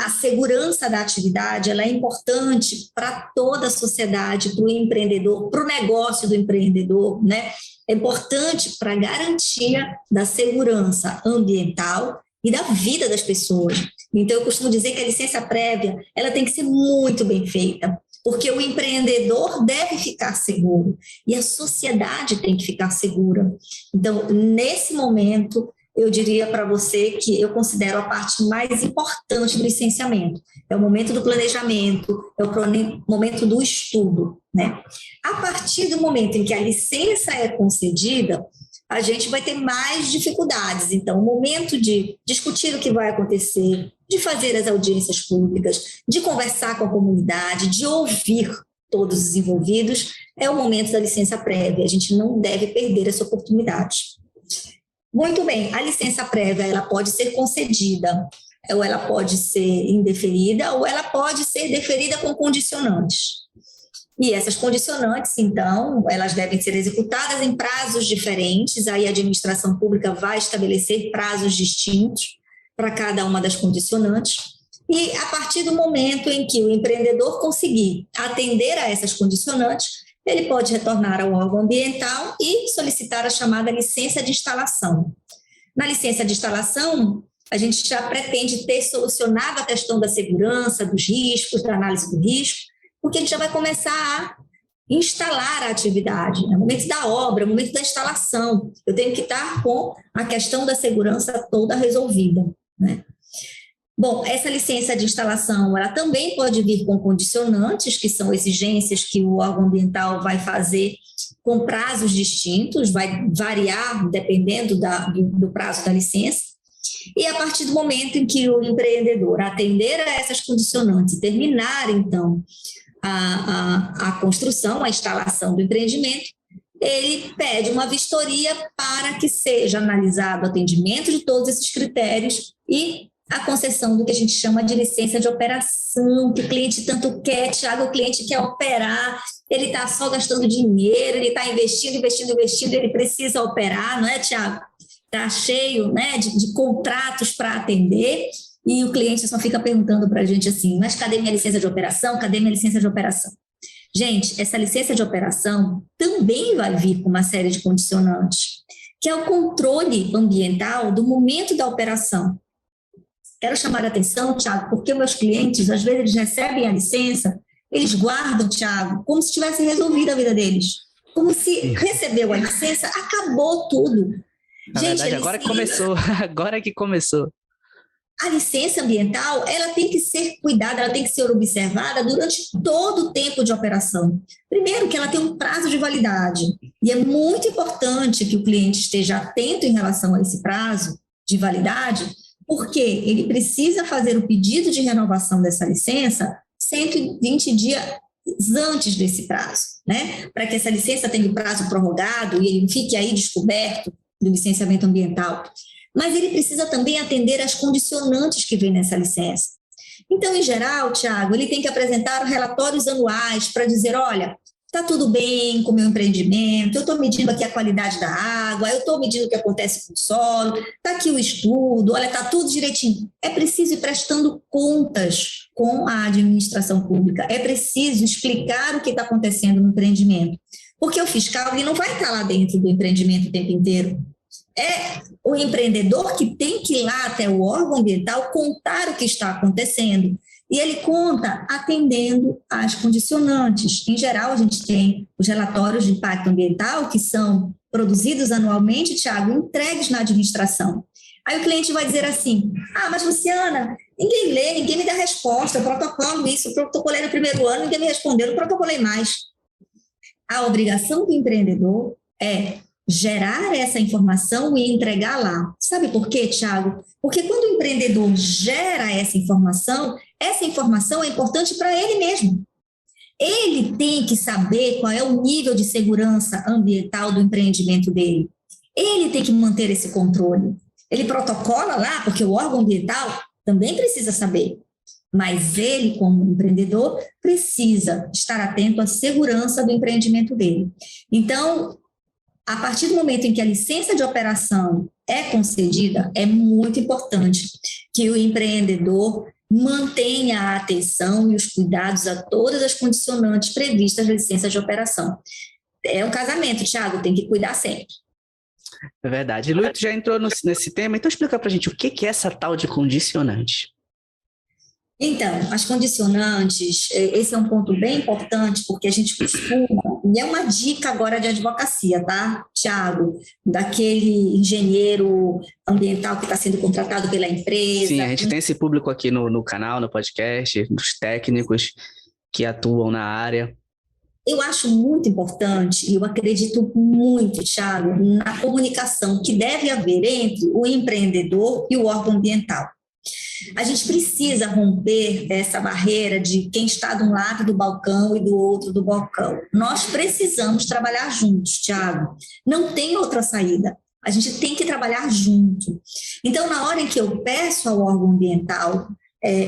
A segurança da atividade ela é importante para toda a sociedade, para o empreendedor, para o negócio do empreendedor, né? É importante para a garantia da segurança ambiental e da vida das pessoas. Então, eu costumo dizer que a licença prévia ela tem que ser muito bem feita, porque o empreendedor deve ficar seguro e a sociedade tem que ficar segura. Então, nesse momento, eu diria para você que eu considero a parte mais importante do licenciamento. É o momento do planejamento, é o momento do estudo, né? A partir do momento em que a licença é concedida, a gente vai ter mais dificuldades. Então, o momento de discutir o que vai acontecer, de fazer as audiências públicas, de conversar com a comunidade, de ouvir todos os envolvidos, é o momento da licença prévia. A gente não deve perder essa oportunidade. Muito bem, a licença prévia ela pode ser concedida ou ela pode ser indeferida, ou ela pode ser deferida com condicionantes. E essas condicionantes, então, elas devem ser executadas em prazos diferentes, aí a administração pública vai estabelecer prazos distintos para cada uma das condicionantes, e a partir do momento em que o empreendedor conseguir atender a essas condicionantes, ele pode retornar ao órgão ambiental e solicitar a chamada licença de instalação. Na licença de instalação, a gente já pretende ter solucionado a questão da segurança, dos riscos, da análise do risco, porque a gente já vai começar a instalar a atividade, no momento da obra, no momento da instalação. Eu tenho que estar com a questão da segurança toda resolvida, né? Bom, essa licença de instalação, ela também pode vir com condicionantes, que são exigências que o órgão ambiental vai fazer com prazos distintos, vai variar dependendo do prazo da licença. E a partir do momento em que o empreendedor atender a essas condicionantes e terminar, então, a construção, a instalação do empreendimento, ele pede uma vistoria para que seja analisado o atendimento de todos esses critérios e a concessão do que a gente chama de licença de operação, que o cliente tanto quer, Thiago, o cliente quer operar, ele está só gastando dinheiro, ele está investindo, ele precisa operar, não é, Thiago? Está cheio, né, de contratos para atender, e o cliente só fica perguntando para a gente assim, mas cadê minha licença de operação? Cadê minha licença de operação? Gente, essa licença de operação também vai vir com uma série de condicionantes, que é o controle ambiental do momento da operação. Quero chamar a atenção, Thiago, porque meus clientes, às vezes, eles recebem a licença, eles guardam, Thiago, como se tivesse resolvido a vida deles. Como se recebeu a licença, acabou tudo. Na verdade, agora que começou, agora que começou. A licença ambiental, ela tem que ser cuidada, ela tem que ser observada durante todo o tempo de operação. Primeiro, que ela tem um prazo de validade, e é muito importante que o cliente esteja atento em relação a esse prazo de validade, porque ele precisa fazer o pedido de renovação dessa licença 120 dias antes desse prazo, né? Para que essa licença tenha o prazo prorrogado e ele não fique aí descoberto do licenciamento ambiental. Mas ele precisa também atender às condicionantes que vêm nessa licença. Então, em geral, Thiago, ele tem que apresentar relatórios anuais para dizer, olha, está tudo bem com o meu empreendimento, eu estou medindo aqui a qualidade da água, eu estou medindo o que acontece com o solo, está aqui o estudo, olha, está tudo direitinho. É preciso ir prestando contas com a administração pública, é preciso explicar o que está acontecendo no empreendimento, porque o fiscal ele não vai estar lá dentro do empreendimento o tempo inteiro. É o empreendedor que tem que ir lá até o órgão ambiental contar o que está acontecendo. E ele conta atendendo às condicionantes. Em geral, a gente tem os relatórios de impacto ambiental que são produzidos anualmente, Thiago, entregues na administração. Aí o cliente vai dizer assim, mas Luciana, ninguém lê, ninguém me dá resposta, eu protocolo isso, eu protocolei no primeiro ano, ninguém me respondeu, não protocolei mais. A obrigação do empreendedor é gerar essa informação e entregar lá. Sabe por quê, Thiago? Porque quando o empreendedor gera essa informação é importante para ele mesmo. Ele tem que saber qual é o nível de segurança ambiental do empreendimento dele. Ele tem que manter esse controle. Ele protocola lá, porque o órgão ambiental também precisa saber. Mas ele, como empreendedor, precisa estar atento à segurança do empreendimento dele. Então, a partir do momento em que a licença de operação é concedida, é muito importante que o empreendedor mantenha a atenção e os cuidados a todas as condicionantes previstas na licença de operação. É um casamento, Thiago, tem que cuidar sempre. É verdade. Luiz, tu já entrou nesse tema, então explica pra gente o que é essa tal de condicionante. Então, as condicionantes, esse é um ponto bem importante, porque a gente costuma, e é uma dica agora de advocacia, tá, Thiago? Daquele engenheiro ambiental que está sendo contratado pela empresa. Sim, a gente tem esse público aqui no canal, no podcast, dos técnicos que atuam na área. Eu acho muito importante, e eu acredito muito, Thiago, na comunicação que deve haver entre o empreendedor e o órgão ambiental. A gente precisa romper essa barreira de quem está de um lado do balcão e do outro do balcão. Nós precisamos trabalhar juntos, Thiago. Não tem outra saída. A gente tem que trabalhar junto. Então, na hora em que eu peço ao órgão ambiental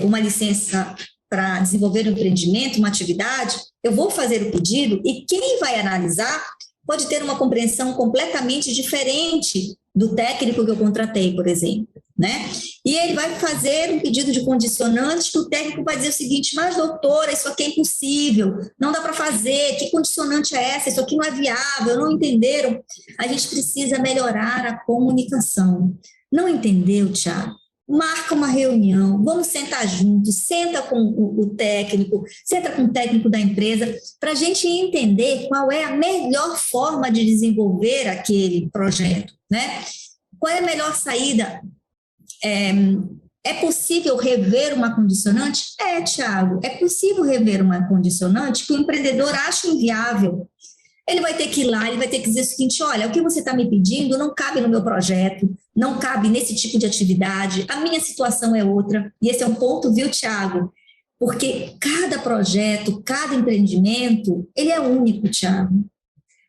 uma licença para desenvolver um empreendimento, uma atividade, eu vou fazer o pedido e quem vai analisar pode ter uma compreensão completamente diferente do técnico que eu contratei, por exemplo, né? E ele vai fazer um pedido de condicionantes que o técnico vai dizer o seguinte: mas doutora, isso aqui é impossível, não dá para fazer, que condicionante é essa? Isso aqui não é viável, não entenderam? A gente precisa melhorar a comunicação. Não entendeu, Thiago? Marca uma reunião, vamos sentar juntos, senta com o técnico, senta com o técnico da empresa, para a gente entender qual é a melhor forma de desenvolver aquele projeto, né? Qual é a melhor saída? É possível rever uma condicionante? Thiago, é possível rever uma condicionante que o empreendedor acha inviável. Ele vai ter que ir lá, ele vai ter que dizer o seguinte: olha, o que você está me pedindo não cabe no meu projeto, não cabe nesse tipo de atividade, a minha situação é outra. E esse é um ponto, viu, Thiago? Porque cada projeto, cada empreendimento, ele é único, Thiago.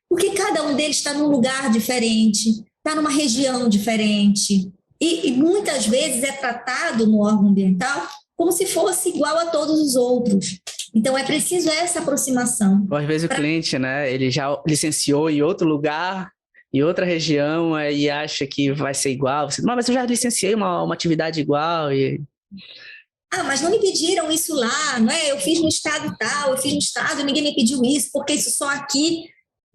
Porque cada um deles está num lugar diferente, está numa região diferente. E muitas vezes é tratado no órgão ambiental como se fosse igual a todos os outros. Então, é preciso essa aproximação. Às vezes o cliente, né, ele já licenciou em outro lugar, em outra região, e acha que vai ser igual. Mas eu já licenciei uma atividade igual. Mas não me pediram isso lá, não é? Eu fiz no estado tal, eu fiz no estado, ninguém me pediu isso, porque isso só aqui.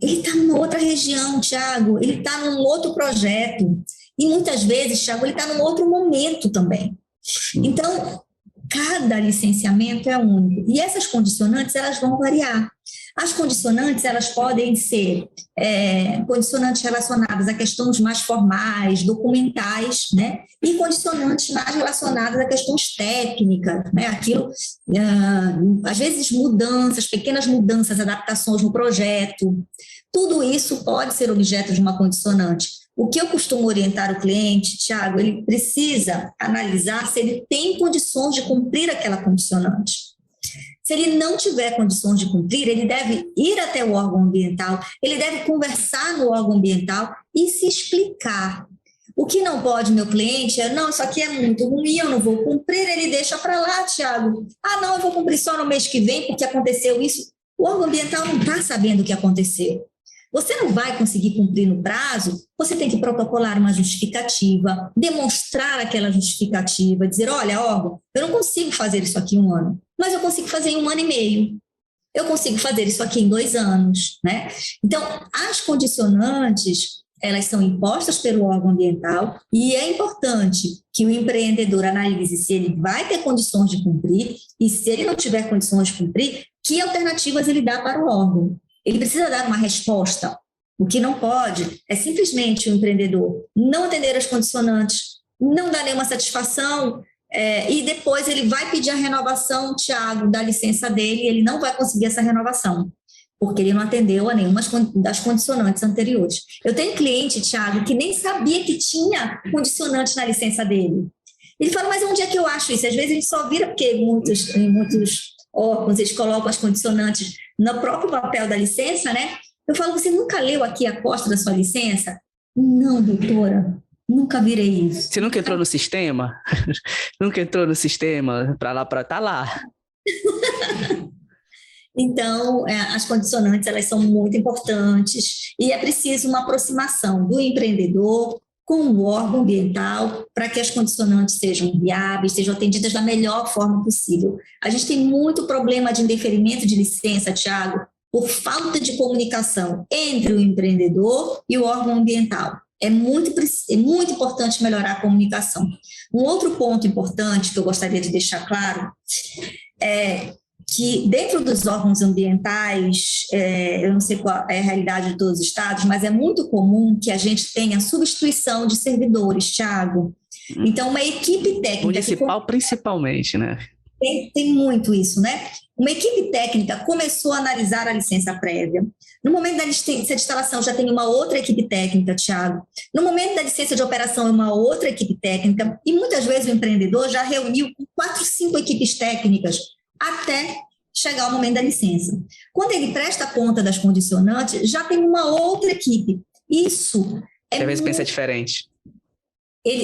Ele está numa outra região, Thiago, ele está num outro projeto. E muitas vezes, Thiago, ele está num outro momento também. Então, cada licenciamento é único. E essas condicionantes, elas vão variar. As condicionantes, elas podem ser condicionantes relacionadas a questões mais formais, documentais, né? E condicionantes mais relacionadas a questões técnicas, né? Aquilo, às vezes, mudanças, pequenas mudanças, adaptações no projeto. Tudo isso pode ser objeto de uma condicionante. O que eu costumo orientar o cliente, Thiago, ele precisa analisar se ele tem condições de cumprir aquela condicionante. Se ele não tiver condições de cumprir, ele deve ir até o órgão ambiental, ele deve conversar no órgão ambiental e se explicar. O que não pode, meu cliente, não, isso aqui é muito ruim, eu não vou cumprir, ele deixa para lá, Thiago. Não, eu vou cumprir só no mês que vem porque aconteceu isso. O órgão ambiental não está sabendo o que aconteceu. Você não vai conseguir cumprir no prazo, você tem que protocolar uma justificativa, demonstrar aquela justificativa, dizer: olha, órgão, eu não consigo fazer isso aqui em 1 ano, mas eu consigo fazer em 1 ano e meio. Eu consigo fazer isso aqui em 2 anos, né? Então, as condicionantes, elas são impostas pelo órgão ambiental e é importante que o empreendedor analise se ele vai ter condições de cumprir e, se ele não tiver condições de cumprir, que alternativas ele dá para o órgão. Ele precisa dar uma resposta. O que não pode é simplesmente o empreendedor não atender as condicionantes, não dar nenhuma satisfação, e depois ele vai pedir a renovação, Thiago, da licença dele, e ele não vai conseguir essa renovação, porque ele não atendeu a nenhuma das condicionantes anteriores. Eu tenho cliente, Thiago, que nem sabia que tinha condicionante na licença dele. Ele fala: mas onde é que eu acho isso? Às vezes a gente só vira, porque em muitos órgãos eles colocam as condicionantes no próprio papel da licença, né? Eu falo: você nunca leu aqui a costa da sua licença? Não, doutora, nunca virei isso. Você nunca entrou no sistema? Nunca entrou no sistema tá lá. Então, as condicionantes, elas são muito importantes e é preciso uma aproximação do empreendedor com o órgão ambiental para que as condicionantes sejam viáveis, sejam atendidas da melhor forma possível. A gente tem muito problema de indeferimento de licença, Thiago, por falta de comunicação entre o empreendedor e o órgão ambiental. É muito importante melhorar a comunicação. Um outro ponto importante que eu gostaria de deixar claro é que dentro dos órgãos ambientais, eu não sei qual é a realidade de todos os estados, mas é muito comum que a gente tenha substituição de servidores, Thiago. Então, uma equipe técnica... Municipal principalmente, né? Tem muito isso, né? Uma equipe técnica começou a analisar a licença prévia. No momento da licença de instalação já tem uma outra equipe técnica, Thiago. No momento da licença de operação é uma outra equipe técnica. E muitas vezes o empreendedor já reuniu 4, 5 equipes técnicas até chegar o momento da licença. Quando ele presta conta das condicionantes, já tem uma outra equipe. Isso É Você às vezes pensa muito, diferente.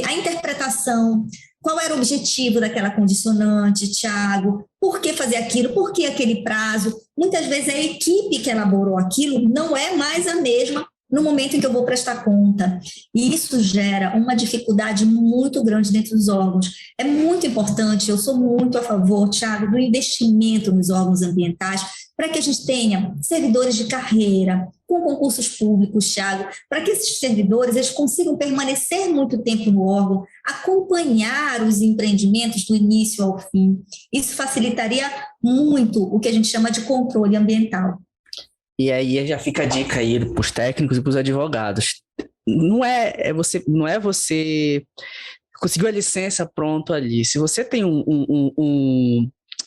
a interpretação, qual era o objetivo daquela condicionante, Tiago? Por que fazer aquilo? Por que aquele prazo? Muitas vezes a equipe que elaborou aquilo não é mais a mesma no momento em que eu vou prestar conta. E isso gera uma dificuldade muito grande dentro dos órgãos. É muito importante, eu sou muito a favor, Tiago, do investimento nos órgãos ambientais, para que a gente tenha servidores de carreira, com concursos públicos, Tiago, para que esses servidores eles consigam permanecer muito tempo no órgão, acompanhar os empreendimentos do início ao fim. Isso facilitaria muito o que a gente chama de controle ambiental. E aí já fica a dica aí para os técnicos e para os advogados. Não é você conseguiu a licença pronto ali. Se você tem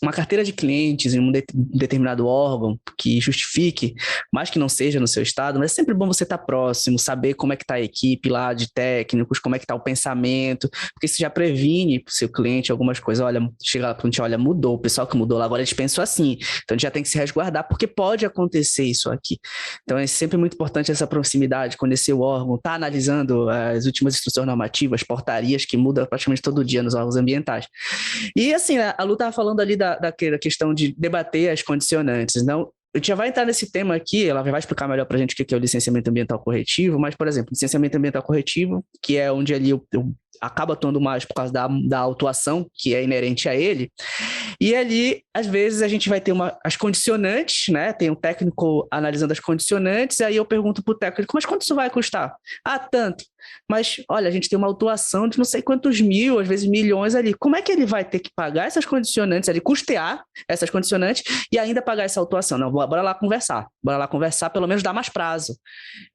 uma carteira de clientes em um determinado órgão que justifique, mais que não seja no seu estado, mas é sempre bom você estar próximo, saber como é que está a equipe lá de técnicos, como é que está o pensamento, porque isso já previne para o seu cliente algumas coisas. Olha, chega lá para o cliente, olha, mudou, o pessoal que mudou lá agora eles pensam assim, então a gente já tem que se resguardar, porque pode acontecer isso aqui. Então é sempre muito importante essa proximidade, conhecer o órgão, estar analisando as últimas instruções normativas, portarias que mudam praticamente todo dia nos órgãos ambientais. E assim, a Lu estava falando ali daquela questão de debater as condicionantes. Não, a gente já vai entrar nesse tema aqui, ela vai explicar melhor para a gente o que é o licenciamento ambiental corretivo, mas, por exemplo, licenciamento ambiental corretivo, que é onde ali eu acaba atuando mais por causa da autuação, que é inerente a ele, e ali, às vezes, a gente vai ter as condicionantes, né? Tem um técnico analisando as condicionantes, aí eu pergunto para o técnico, mas quanto isso vai custar? Ah, tanto. Mas, olha, a gente tem uma autuação de não sei quantos mil, às vezes milhões ali. Como é que ele vai ter que pagar essas condicionantes ali, custear essas condicionantes e ainda pagar essa autuação? Não, bora lá conversar. Bora lá conversar, pelo menos dar mais prazo.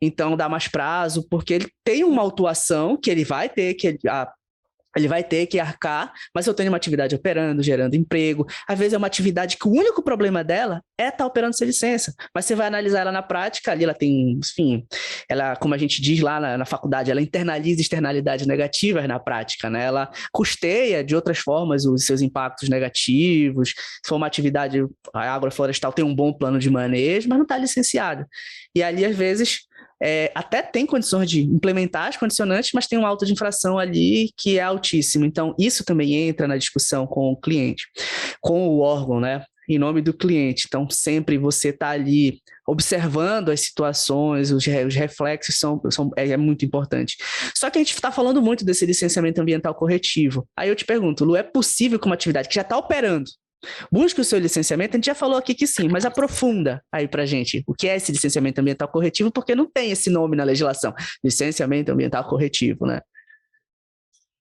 Então, dá mais prazo, porque ele tem uma autuação que ele vai ter ele vai ter que arcar, mas eu tenho uma atividade operando, gerando emprego. Às vezes é uma atividade que o único problema dela é estar operando sem licença, mas você vai analisar ela na prática, ali ela tem, enfim, ela, como a gente diz lá na faculdade, ela internaliza externalidades negativas na prática, né? Ela custeia de outras formas os seus impactos negativos. Se for uma atividade agroflorestal, tem um bom plano de manejo, mas não está licenciado. E ali, às vezes, até tem condições de implementar as condicionantes, mas tem um auto de infração ali que é altíssimo. Então, isso também entra na discussão com o cliente, com o órgão, né? Em nome do cliente. Então, sempre você está ali observando as situações, os reflexos é muito importante. Só que a gente está falando muito desse licenciamento ambiental corretivo. Aí eu te pergunto, Lu, é possível que uma atividade que já está operando busque o seu licenciamento? A gente já falou aqui que sim, mas aprofunda aí pra gente o que é esse licenciamento ambiental corretivo, porque não tem esse nome na legislação, licenciamento ambiental corretivo, né?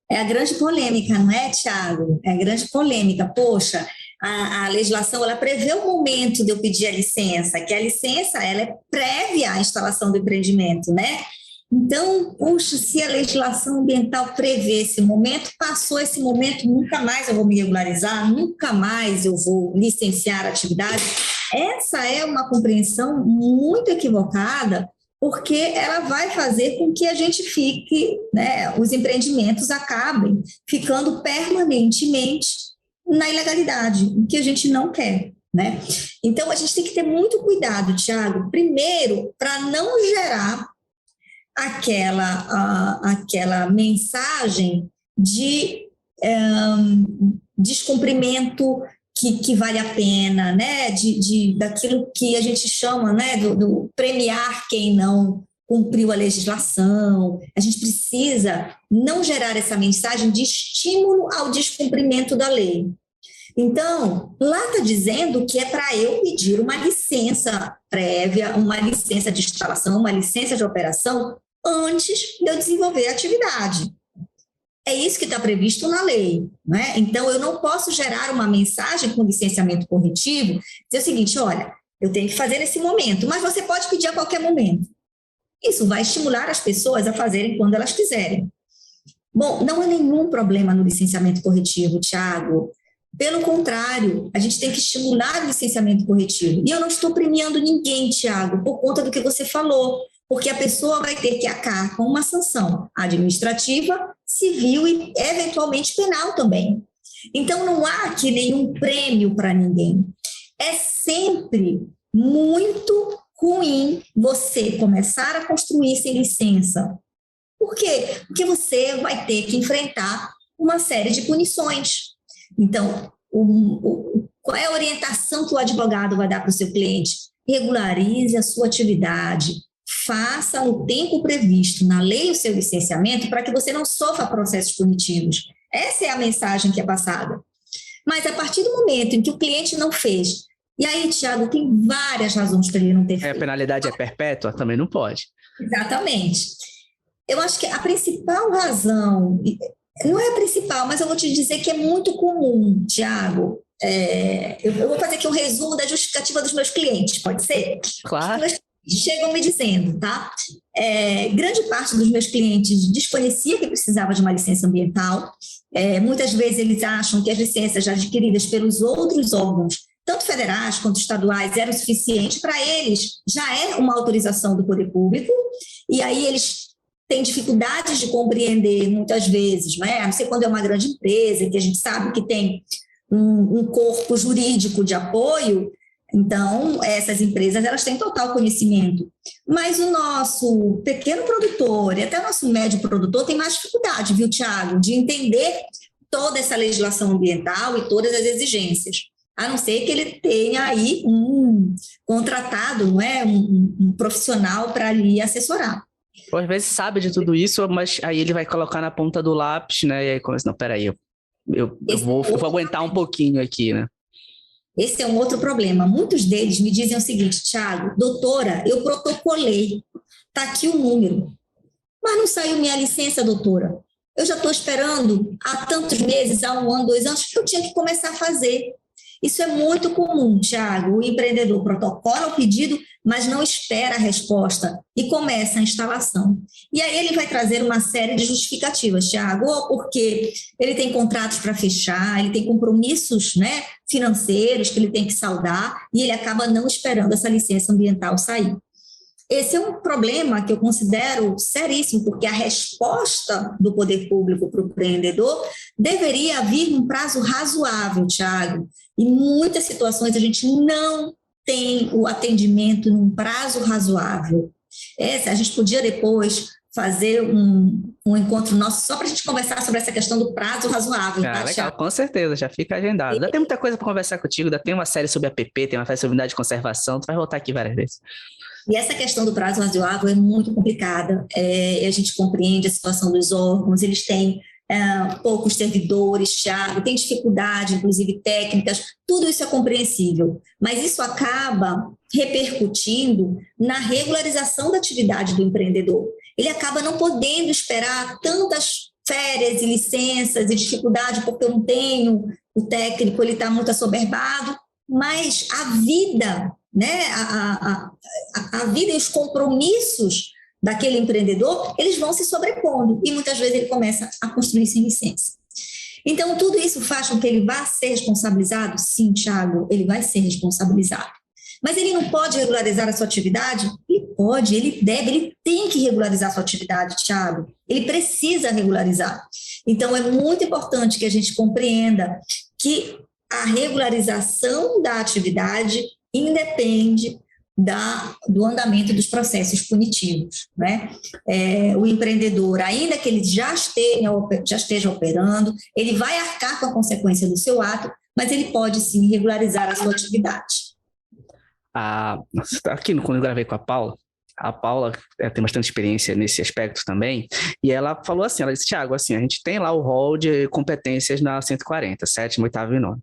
É a grande polêmica, não é, Tiago? É a grande polêmica. Poxa, a legislação ela prevê o momento de eu pedir a licença, que a licença ela é prévia à instalação do empreendimento, né? Então, puxa, se a legislação ambiental prevê esse momento, passou esse momento, nunca mais eu vou me regularizar, nunca mais eu vou licenciar a atividade. Essa é uma compreensão muito equivocada, porque ela vai fazer com que a gente fique, né, os empreendimentos acabem ficando permanentemente na ilegalidade, o que a gente não quer, né? Então, a gente tem que ter muito cuidado, Tiago, primeiro, para não gerar aquela mensagem de descumprimento que vale a pena, né? Daquilo que a gente chama, né? do premiar quem não cumpriu a legislação. A gente precisa não gerar essa mensagem de estímulo ao descumprimento da lei. Então, lá está dizendo que é para eu pedir uma licença prévia, uma licença de instalação, uma licença de operação, antes de eu desenvolver a atividade. É isso que está previsto na lei, né? Então, eu não posso gerar uma mensagem com licenciamento corretivo, dizer o seguinte, olha, eu tenho que fazer nesse momento, mas você pode pedir a qualquer momento. Isso vai estimular as pessoas a fazerem quando elas quiserem. Bom, não há nenhum problema no licenciamento corretivo, Tiago. Pelo contrário, a gente tem que estimular o licenciamento corretivo. E eu não estou premiando ninguém, Tiago, por conta do que você falou, porque a pessoa vai ter que arcar com uma sanção administrativa, civil e, eventualmente, penal também. Então, não há aqui nenhum prêmio para ninguém. É sempre muito ruim você começar a construir sem licença Por quê? Porque você vai ter que enfrentar uma série de punições. Então, qual é a orientação que o advogado vai dar para o seu cliente? Regularize a sua atividade, faça o tempo previsto na lei o seu licenciamento para que você não sofra processos punitivos. Essa é a mensagem que é passada. Mas a partir do momento em que o cliente não fez, e aí, Tiago, tem várias razões para ele não ter feito. A penalidade é perpétua? Também não pode. Exatamente. Eu acho que a principal razão, não é a principal, mas eu vou te dizer que é muito comum, Tiago. Eu vou fazer aqui um resumo da justificativa dos meus clientes, pode ser? Claro. Chegam me dizendo, tá? Grande parte dos meus clientes desconhecia que precisava de uma licença ambiental. Muitas vezes eles acham que as licenças já adquiridas pelos outros órgãos, tanto federais quanto estaduais, eram suficientes. Para eles, já é uma autorização do poder público, e aí eles têm dificuldades de compreender muitas vezes, né? A não ser quando é uma grande empresa, que a gente sabe que tem um corpo jurídico de apoio. Então, essas empresas, elas têm total conhecimento. Mas o nosso pequeno produtor e até o nosso médio produtor tem mais dificuldade, viu, Tiago, de entender toda essa legislação ambiental e todas as exigências. A não ser que ele tenha aí um contratado, não é? Um profissional para lhe assessorar. Às vezes sabe de tudo isso, mas aí ele vai colocar na ponta do lápis, né? E aí começa, não, peraí, eu vou aguentar um pouquinho aqui, né? Esse é um outro problema. Muitos deles me dizem o seguinte: Tiago, doutora, eu protocolei, está aqui o número, mas não saiu minha licença, doutora. Eu já estou esperando há tantos meses, há 1 ano, 2 anos, que eu tinha que começar a fazer. Isso é muito comum, Tiago. O empreendedor protocola o pedido, mas não espera a resposta e começa a instalação. E aí ele vai trazer uma série de justificativas, Tiago, ou porque ele tem contratos para fechar, ele tem compromissos, né, financeiros que ele tem que saldar e ele acaba não esperando essa licença ambiental sair. Esse é um problema que eu considero seríssimo, porque a resposta do poder público para o empreendedor deveria vir num prazo razoável, Tiago. Em muitas situações a gente não tem o atendimento num prazo razoável. A gente podia depois fazer um encontro nosso só para a gente conversar sobre essa questão do prazo razoável. Legal, Thiago? Com certeza, já fica agendado. Ainda tem muita coisa para conversar contigo, ainda tem uma série sobre APP, tem uma série sobre unidade de conservação, tu vai voltar aqui várias vezes. E essa questão do prazo razoável é muito complicada. A gente compreende a situação dos órgãos, eles têm poucos servidores, Thiago, tem dificuldade, inclusive técnicas, tudo isso é compreensível, mas isso acaba repercutindo na regularização da atividade do empreendedor. Ele acaba não podendo esperar tantas férias e licenças e dificuldade porque eu não tenho, o técnico ele está muito assoberbado, mas a vida, né, a vida e os compromissos daquele empreendedor, eles vão se sobrepondo e muitas vezes ele começa a construir sem licença. Então, tudo isso faz com que ele vá ser responsabilizado? Sim, Thiago, ele vai ser responsabilizado. Mas ele não pode regularizar a sua atividade? Ele pode, ele deve, ele tem que regularizar a sua atividade, Thiago. Ele precisa regularizar. Então, é muito importante que a gente compreenda que a regularização da atividade independe do andamento dos processos punitivos, né? O empreendedor, ainda que ele já esteja operando, ele vai arcar com a consequência do seu ato, mas ele pode sim regularizar a sua atividade. Aqui quando eu gravei com a Paula tem bastante experiência nesse aspecto também, e ela falou assim, ela disse, Thiago, assim, a gente tem lá o rol de competências na 140, 7º, 8º e 9º.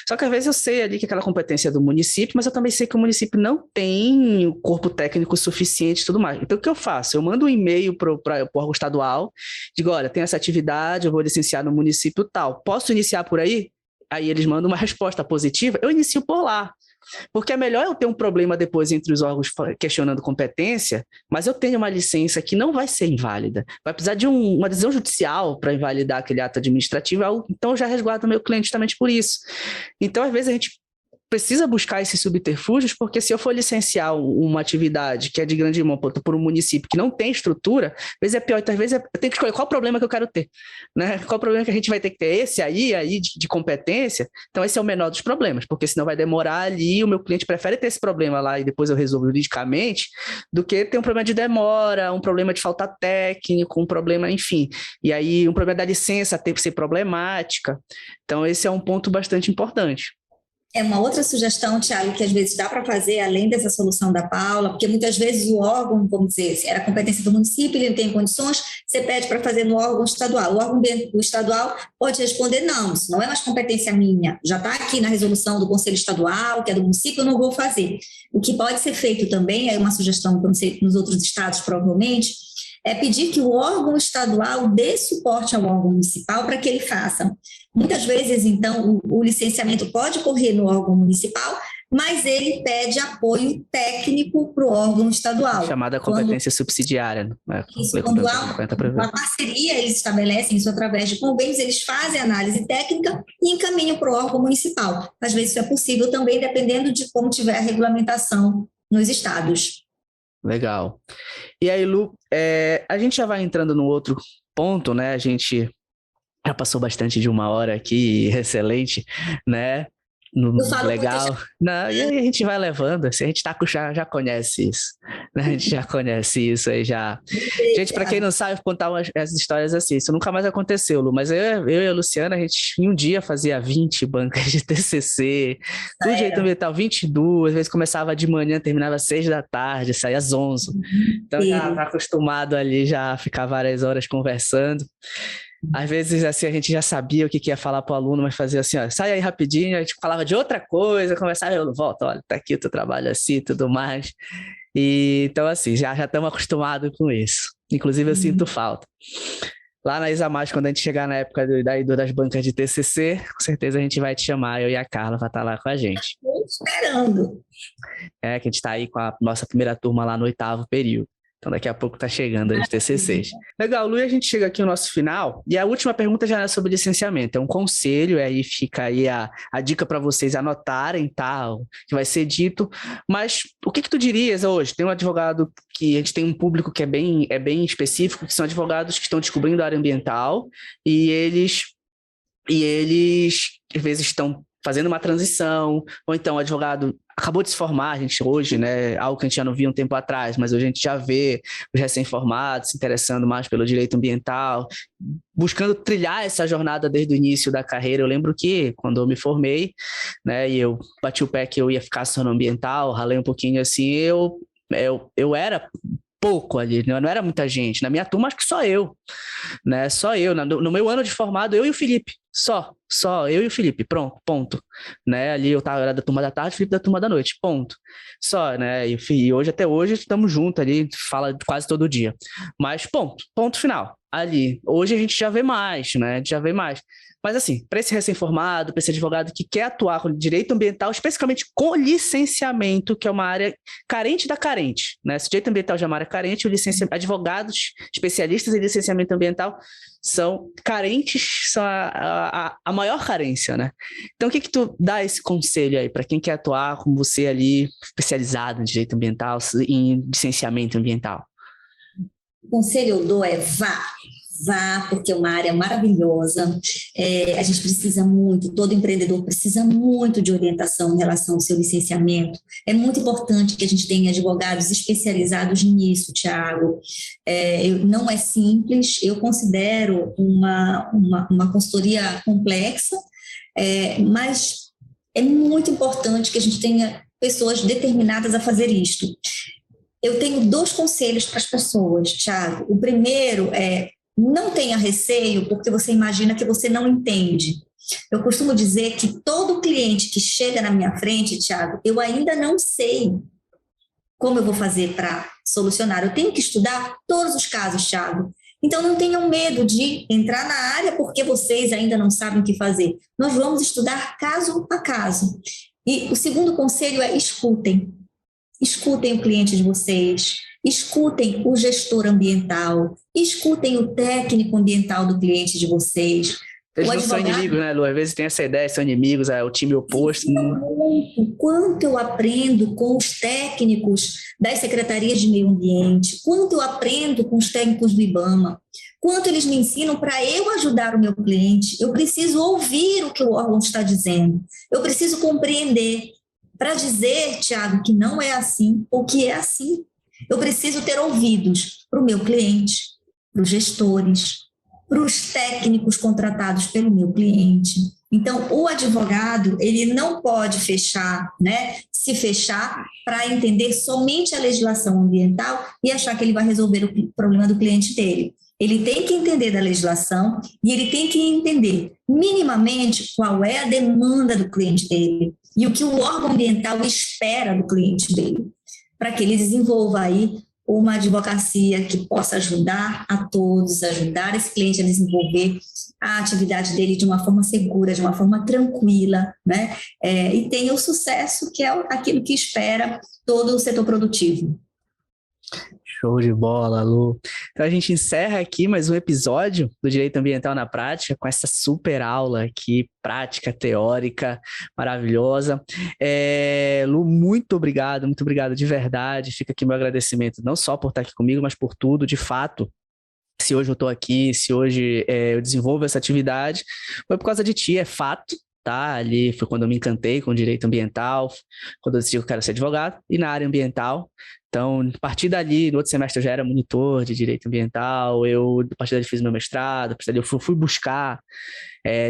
Só que às vezes eu sei ali que aquela competência é do município, mas eu também sei que o município não tem o corpo técnico suficiente e tudo mais. Então o que eu faço? Eu mando um e-mail para o órgão estadual, digo, olha, tem essa atividade, eu vou licenciar no município tal, posso iniciar por aí? Aí eles mandam uma resposta positiva, eu inicio por lá. Porque é melhor eu ter um problema depois entre os órgãos questionando competência, mas eu tenho uma licença que não vai ser inválida. Vai precisar de uma decisão judicial para invalidar aquele ato administrativo, então eu já resguardo o meu cliente justamente por isso. Então, às vezes, a gente precisa buscar esses subterfúgios, porque se eu for licenciar uma atividade que é de grande monta por um município que não tem estrutura, às vezes é pior, então às vezes eu tenho que escolher qual o problema que eu quero ter, né? Qual o problema que a gente vai ter que ter? Esse aí de competência, então esse é o menor dos problemas, porque senão vai demorar ali, o meu cliente prefere ter esse problema lá e depois eu resolvo juridicamente, do que ter um problema de demora, um problema de falta técnico, um problema, enfim, e aí um problema da licença ter que ser problemática. Então esse é um ponto bastante importante. É uma outra sugestão, Thiago, que às vezes dá para fazer, além dessa solução da Paula, porque muitas vezes o órgão, vamos dizer, se era competência do município, ele não tem condições, você pede para fazer no órgão estadual. O órgão estadual pode responder, não, isso não é mais competência minha, já está aqui na resolução do Conselho Estadual, que é do município, eu não vou fazer. O que pode ser feito também, é uma sugestão, não sei, nos outros estados provavelmente, é pedir que o órgão estadual dê suporte ao órgão municipal para que ele faça. Muitas vezes, então, o licenciamento pode ocorrer no órgão municipal, mas ele pede apoio técnico para o órgão estadual. Chamada competência subsidiária. Né? Isso, quando há uma parceria, eles estabelecem isso através de convênios, eles fazem análise técnica e encaminham para o órgão municipal. Às vezes isso é possível também, dependendo de como tiver a regulamentação nos estados. Legal. E aí, Lu, a gente já vai entrando no outro ponto, né? A gente já passou bastante de 1 hora aqui, excelente, né? Legal. Não, e aí a gente vai levando, assim, a gente já conhece isso, né? A gente já conhece isso aí já. Gente, para quem não sabe, contar as histórias assim, isso nunca mais aconteceu, Lu, mas eu e a Luciana, a gente em um dia fazia 20 bancas de TCC, do direito ambiental, 22, às vezes começava de manhã, terminava às 6 da tarde, saía às 11. Então já tá acostumado ali, já ficar várias horas conversando. Às vezes, assim, a gente já sabia o que ia falar para o aluno, mas fazia assim, ó, sai aí rapidinho, a gente falava de outra coisa, conversava, eu volto, olha, tá aqui o teu trabalho assim e tudo mais. E, então, assim, já estamos acostumados com isso. Inclusive, eu sinto falta. Lá na Isa Mais, quando a gente chegar na época das bancas de TCC, com certeza a gente vai te chamar, eu e a Carla, vai estar lá com a gente. Estou esperando. Que a gente está aí com a nossa primeira turma lá no 8º período. Então, daqui a pouco tá chegando os TCCs. Legal, Lu, e a gente chega aqui no nosso final. E a última pergunta já é sobre licenciamento. É um conselho, aí fica aí a dica para vocês anotarem, tá? Que vai ser dito. Mas o que tu dirias hoje? Tem um advogado que a gente tem um público que é bem específico, que são advogados que estão descobrindo a área ambiental e eles às vezes estão fazendo uma transição, ou então o advogado acabou de se formar, a gente hoje, né, algo que a gente já não via um tempo atrás, mas hoje a gente já vê os recém-formados se interessando mais pelo direito ambiental, buscando trilhar essa jornada desde o início da carreira. Eu lembro que, quando eu me formei, né, e eu bati o pé que eu ia ficar só no ambiental, ralei um pouquinho assim, eu era pouco ali, não era muita gente. Na minha turma, acho que só eu, né? Só eu. No meu ano de formado, eu e o Felipe. Só eu e o Felipe, pronto, ponto. Né? Ali eu era da turma da tarde, o Felipe da turma da noite, ponto. Só, né? E hoje, até hoje, estamos juntos ali, fala quase todo dia. Mas ponto final. Ali. Hoje a gente já vê mais, né? A gente já vê mais. Mas assim, para esse recém-formado, para esse advogado que quer atuar com direito ambiental, especificamente com licenciamento, que é uma área carente da carente, né? Se o direito ambiental já é uma área carente, advogados especialistas em licenciamento ambiental são carentes, são a maior carência, né? Então, o que tu dá esse conselho aí para quem quer atuar como você ali, especializado em direito ambiental, em licenciamento ambiental? O conselho eu dou é vá, porque é uma área maravilhosa. A gente precisa muito, todo empreendedor precisa muito de orientação em relação ao seu licenciamento. É muito importante que a gente tenha advogados especializados nisso, Thiago. Não é simples, eu considero uma consultoria complexa, mas é muito importante que a gente tenha pessoas determinadas a fazer isto. Eu tenho 2 conselhos para as pessoas, Thiago. O primeiro é: não tenha receio porque você imagina que você não entende. Eu costumo dizer que todo cliente que chega na minha frente, Thiago, eu ainda não sei como eu vou fazer para solucionar. Eu tenho que estudar todos os casos, Thiago. Então, não tenham medo de entrar na área porque vocês ainda não sabem o que fazer. Nós vamos estudar caso a caso. E o segundo conselho é: escutem. Escutem o cliente de vocês, escutem o gestor ambiental, escutem o técnico ambiental do cliente de vocês, Eles O não são advogado inimigos, né, Lu? Às vezes tem essa ideia, são inimigos, é o time oposto. ensina muito quanto eu aprendo com os técnicos das secretarias de meio ambiente, quanto eu aprendo com os técnicos do IBAMA, quanto eles me ensinam para eu ajudar o meu cliente. Eu preciso ouvir o que o órgão está dizendo, eu preciso compreender. Para dizer, Tiago, que não é assim ou que é assim, eu preciso ter ouvidos para o meu cliente, para os gestores, para os técnicos contratados pelo meu cliente. Então, o advogado, ele não pode fechar, né, se fechar para entender somente a legislação ambiental e achar que ele vai resolver o problema do cliente dele. Ele tem que entender da legislação e ele tem que entender minimamente qual é a demanda do cliente dele e o que o órgão ambiental espera do cliente dele, para que ele desenvolva aí uma advocacia que possa ajudar a todos, ajudar esse cliente a desenvolver a atividade dele de uma forma segura, de uma forma tranquila, né? E tenha o sucesso que é aquilo que espera todo o setor produtivo. Show de bola, Lu. Então a gente encerra aqui mais um episódio do Direito Ambiental na Prática com essa super aula aqui, prática, teórica, maravilhosa. Lu, muito obrigado de verdade. Fica aqui meu agradecimento, não só por estar aqui comigo, mas por tudo, de fato. Se hoje eu estou aqui, se hoje eu desenvolvo essa atividade, foi por causa de ti, é fato. Tá? Ali foi quando eu me encantei com o direito ambiental, quando eu decidi que eu quero ser advogado, e na área ambiental. Então, a partir dali, no outro semestre eu já era monitor de direito ambiental, a partir dali fiz meu mestrado, a partir dali eu fui buscar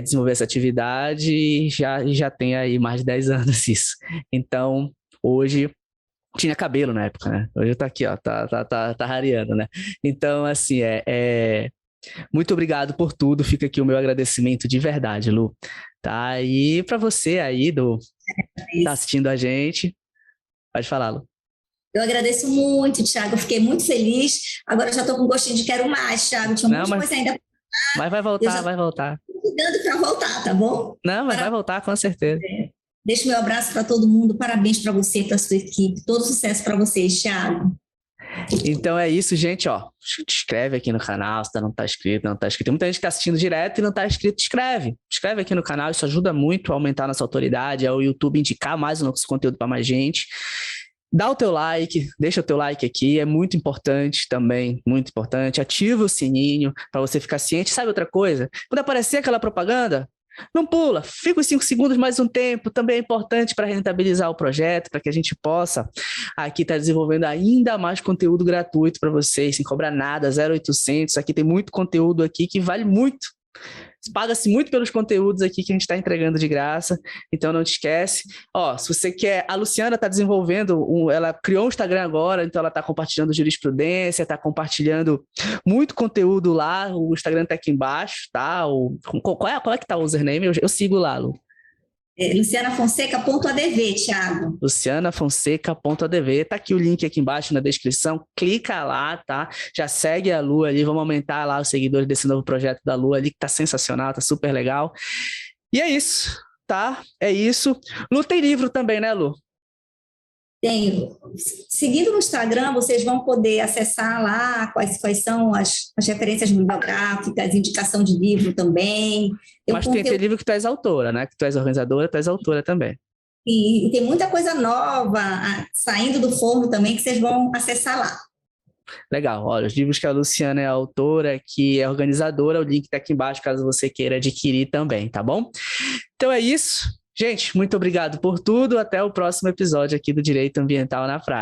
desenvolver essa atividade e já tem aí mais de 10 anos isso. Então, hoje, tinha cabelo na época, né? Hoje tá aqui, ó, tá rareando, né? Então, assim, muito obrigado por tudo, fica aqui o meu agradecimento de verdade, Lu. Tá? E para você aí, tá assistindo a gente, pode falar, Lu. Eu agradeço muito, Thiago, eu fiquei muito feliz. Agora já estou com gostinho de quero mais, Thiago. Tinha muita coisa ainda. Mas vai voltar, vai voltar. Estou cuidando para voltar, tá bom? Não, mas vai voltar, com certeza. Deixo meu abraço para todo mundo, parabéns para você, para sua equipe, todo sucesso para vocês, Thiago. Então é isso, gente, ó, se inscreve aqui no canal, se não tá inscrito, tem muita gente que tá assistindo direto e não tá inscrito, inscreve aqui no canal, isso ajuda muito a aumentar a nossa autoridade, é o YouTube indicar mais o nosso conteúdo para mais gente. Dá o teu like, deixa o teu like aqui, é muito importante também, muito importante, ativa o sininho para você ficar ciente. Sabe outra coisa? Quando aparecer aquela propaganda, não pula, fica os 5 segundos mais um tempo, também é importante para rentabilizar o projeto, para que a gente possa aqui estar desenvolvendo ainda mais conteúdo gratuito para vocês, sem cobrar nada, 0800, aqui tem muito conteúdo aqui que vale muito. Paga-se muito pelos conteúdos aqui que a gente está entregando de graça, então não te esquece. Ó, se você quer, a Luciana está desenvolvendo, ela criou um Instagram agora, então ela está compartilhando jurisprudência, está compartilhando muito conteúdo lá, o Instagram está aqui embaixo, tá? Qual é que tá o username? Eu sigo lá, Lu. lucianafonseca.adv, Thiago. lucianafonseca.adv, tá aqui o link aqui embaixo na descrição, clica lá, tá? Já segue a Lu ali, vamos aumentar lá os seguidores desse novo projeto da Lu ali, que tá sensacional, tá super legal. E é isso, tá? É isso. Lu, tem livro também, né, Lu? Tenho. Seguindo no Instagram, vocês vão poder acessar lá quais são as referências bibliográficas, indicação de livro também. Mas tem livro que tu és autora, né? Que tu és organizadora, tu és autora também. E tem muita coisa nova saindo do forno também que vocês vão acessar lá. Legal, olha, os livros que a Luciana é autora, que é organizadora, o link está aqui embaixo, caso você queira adquirir também, tá bom? Então é isso. Gente, muito obrigado por tudo. Até o próximo episódio aqui do Direito Ambiental na Prática.